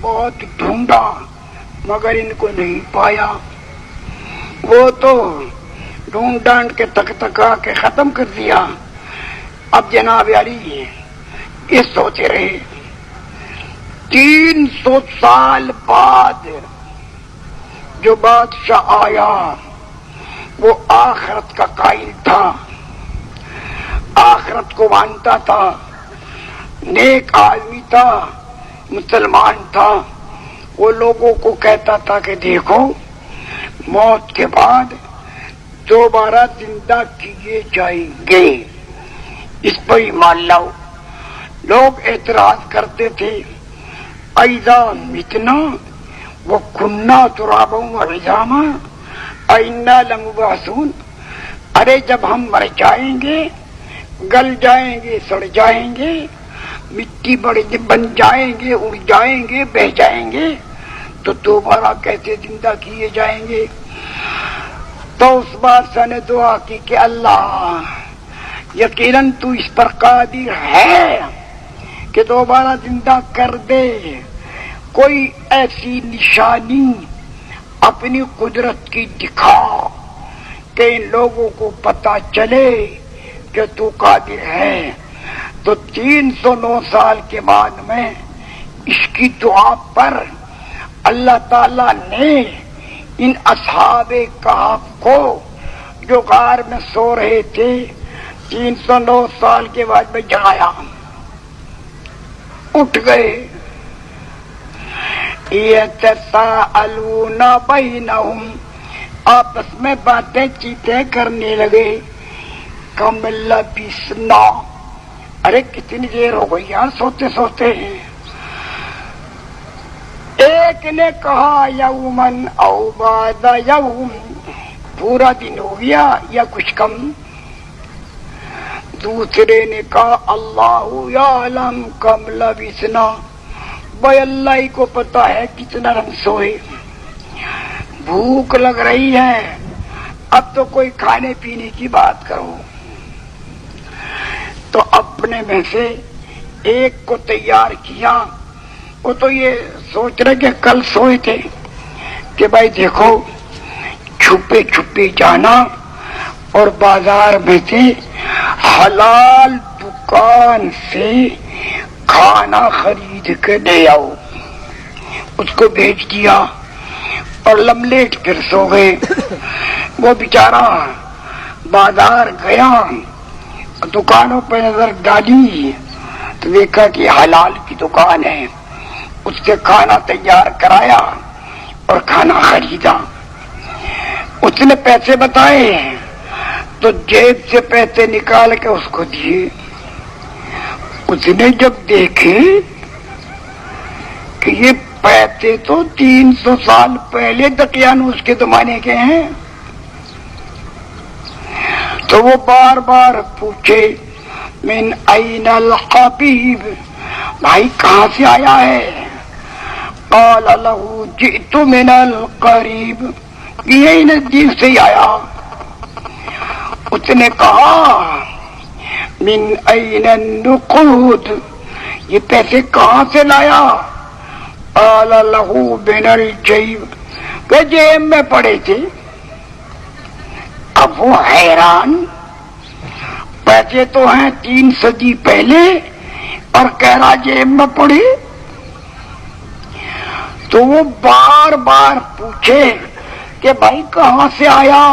بہت ڈھونڈا مگر ان کو نہیں پایا. وہ تو ڈھونڈ ڈانڈ کے تک تکا کے ختم کر دیا. اب جناب علی یہ سوچے رہے. 300 سال بعد جو بادشاہ آیا وہ آخرت کا قائل تھا، آخرت کو مانتا تھا، نیک آدمی تھا، مسلمان تھا. وہ لوگوں کو کہتا تھا کہ دیکھو موت کے بعد دوبارہ زندہ کیے جائیں گے، اس پر ایمان لاؤ. لوگ اعتراض کرتے تھے اذا متنا وکنا ترابا وعظاما انا لمبعثون، ارے جب ہم مر جائیں گے، گل جائیں گے، سڑ جائیں گے، مٹی بن جائیں گے، اڑ جائیں گے، بہ جائیں گے، تو دوبارہ کیسے زندہ کیے جائیں گے؟ تو اس بادشاہ نے دعا کی کہ اللہ یقیناً تو اس پر قادر ہے کہ دوبارہ زندہ کر دے. کوئی ایسی نشانی اپنی قدرت کی دکھا کہ ان لوگوں کو پتہ چلے کہ تو قادر ہے. تو 309 سال کے بعد میں اس کی دعا پر اللہ تعالی نے ان اصحاب کہف کو جو غار میں سو رہے تھے 309 سال کے بعد میں جگایا. اٹھ گئے. یتساءلون بینہم، آپس میں باتیں چیتیں کرنے لگے. کم لبثنا، ارے کتنی دیر ہو گئی یار سوتے سوتے ہیں. ایک نے کہا یومن او بعد یوم، پورا دن ہو گیا یا کچھ کم. دوسرے نے کہا اللہ یعلم کم لبثنا، بھائی اللہ ہی کو پتا ہے کتنا ہم سوئے. بھوک لگ رہی ہے، اب تو کوئی کھانے پینے کی بات کرو. تو اپنے میں سے ایک کو تیار کیا. وہ تو یہ سوچ رہے کہ کل سوئے تھے کہ بھائی دیکھو چھپے چھپے جانا اور بازار میں سے حلال دکان سے کھانا خرید کے لے آؤ. اس کو بھیج دیا اور لملیٹ پھر سو گئے. وہ بیچارہ بازار گیا، دکانوں پہ نظر ڈالی تو دیکھا کہ حلال کی دکان ہے. اس سے کھانا تیار کرایا اور کھانا خریدا. اس نے پیسے بتائے تو جیب سے پیسے نکال کے اس کو دیے. اس نے جب دیکھے کہ یہ پیسے تو 300 سال پہلے دقیانوس کے زمانے کے ہیں، تو وہ بار بار پوچھے من این الحبیب، بھائی کہاں سے آیا ہے؟ قال له جئت من القریب، یہی نزدیک سے آیا. اس نے کہا من این النقود، یہ پیسے کہاں سے لایا؟ قال له من الجیب، کہ جیب میں پڑے تھے۔ اب وہ حیران، پیسے تو ہیں 3 صدی پہلے اور کہہ رہا جیب میں پڑے۔ تو وہ بار بار پوچھے کہ بھائی کہاں سے آیا؟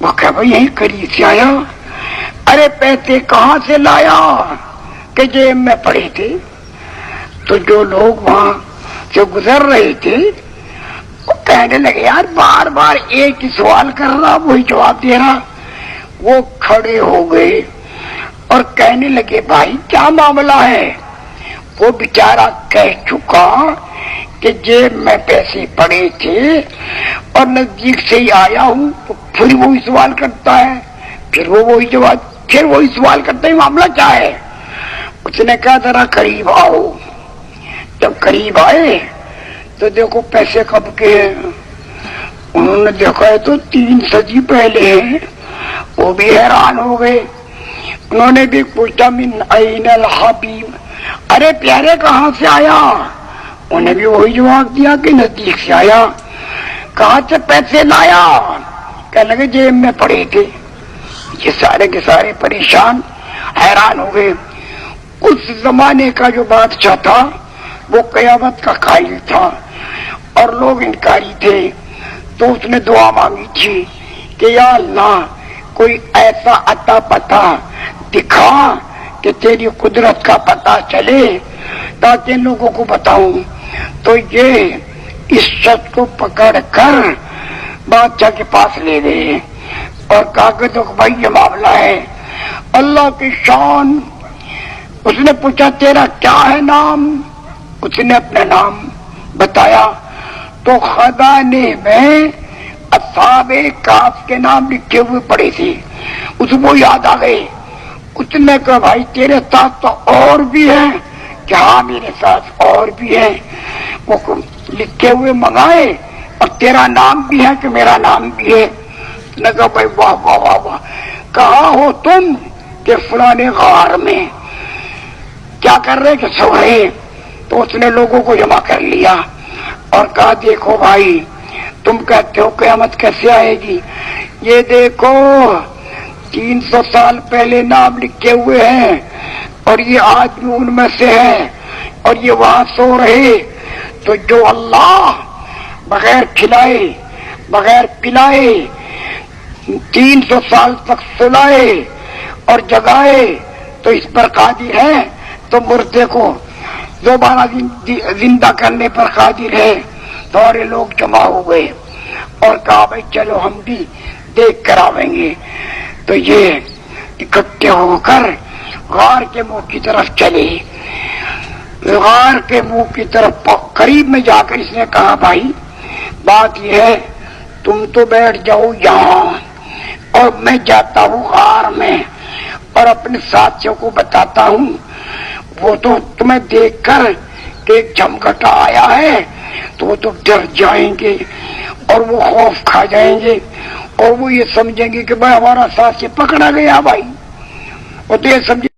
وہ کہ بھائی یہیں قریب سے آیا۔ ارے پیسے کہاں سے لایا؟ کہ جیب میں پڑے تھے۔ تو جو لوگ وہاں سے گزر رہے تھے وہ کہنے لگے یار بار بار ایک ہی سوال کر رہا وہی جواب دے رہا۔ وہ کھڑے ہو گئے اور کہنے لگے بھائی کیا معاملہ ہے؟ وہ بیچارہ کہہ چکا کہ جیب میں پیسے پڑے تھے اور نزدیک سے ہی آیا ہوں۔ تو پھر وہی سوال کرتا ہے، پھر وہ وہی جواب، پھر وہی سوال کرتا ہے معاملہ کیا ہے؟ اس نے کہا ذرا قریب آؤ۔ جب قریب آئے تو دیکھو پیسے کب کے ہیں؟ انہوں نے دیکھا ہے تو 3 صدی پہلے ہیں۔ وہ بھی حیران ہو گئے۔ انہوں نے بھی پوچھا من این الحبیب، ارے پیارے کہاں سے آیا؟ انہیں بھی وہی جواب دیا کہ نزدیک سے آیا۔ کہاں سے پیسے لایا؟ کہنے لگے جیب میں پڑے تھے۔ یہ سارے کے سارے پریشان حیران ہو گئے۔ اس زمانے کا جو بادشاہ تھا وہ قیامت کا قائل تھا اور لوگ انکاری تھے۔ تو اس نے دعا مانگی تھی کہ یا اللہ کوئی ایسا عطا پتہ دکھا کہ تیری قدرت کا پتہ چلے تاکہ لوگوں کو بتاؤں۔ تو یہ اس شخص کو پکڑ کر بادشاہ کے پاس لے گئے اور کہا کہ تو بھائی یہ معاملہ ہے اللہ کی شان۔ اس نے پوچھا تیرا کیا ہے نام؟ اس نے اپنا نام بتایا۔ تو خزانے میں اصحاب کہف کے نام لکھے ہوئے پڑے تھے، اس کو یاد آ گئے۔ اس نے کہا بھائی تیرے ساتھ تو اور بھی ہیں؟ کہ ہاں میرے ساتھ اور بھی ہیں۔ وہ لکھے ہوئے منگائے اور تیرا نام بھی ہے کہ میرا نام بھی ہے؟ اس نے کہا بھائی واہ واہ واہ واہ، کہاں ہو تم؟ کہ فلانے غار میں۔ کیا کر رہے کہ سو رہے؟ تو اس نے لوگوں کو جمع کر لیا اور کہا دیکھو بھائی تم کہتے ہو قیامت کیسے آئے گی، یہ دیکھو 300 سال پہلے نام لکھے ہوئے ہیں اور یہ آج بھی ان میں سے ہے اور یہ وہاں سو رہے۔ تو جو اللہ بغیر کھلائے بغیر پلائے 300 سال تک سلائے اور جگائے تو اس پر قادر ہے، تو مردے کو دوبارہ زندہ کرنے پر قادر ہے۔ سارے لوگ جمع ہو گئے اور کہا بھائی چلو ہم بھی دیکھ کر آئیں گے۔ تو یہ اکٹھے ہو کر غار کے منہ کی طرف چلے۔ غار کے منہ کی طرف قریب میں جا کر اس نے کہا بھائی بات یہ ہے تم تو بیٹھ جاؤ یہاں اور میں جاتا ہوں غار میں اور اپنے ساتھیوں کو بتاتا ہوں۔ وہ تو تمہیں دیکھ کر کہ ایک جھمگٹا آیا ہے تو وہ تو ڈر جائیں گے اور وہ خوف کھا جائیں گے اور وہ یہ سمجھیں گے کہ بھائی ہمارا ساتھی پکڑا گیا۔ بھائی وہ تو یہ سمجھے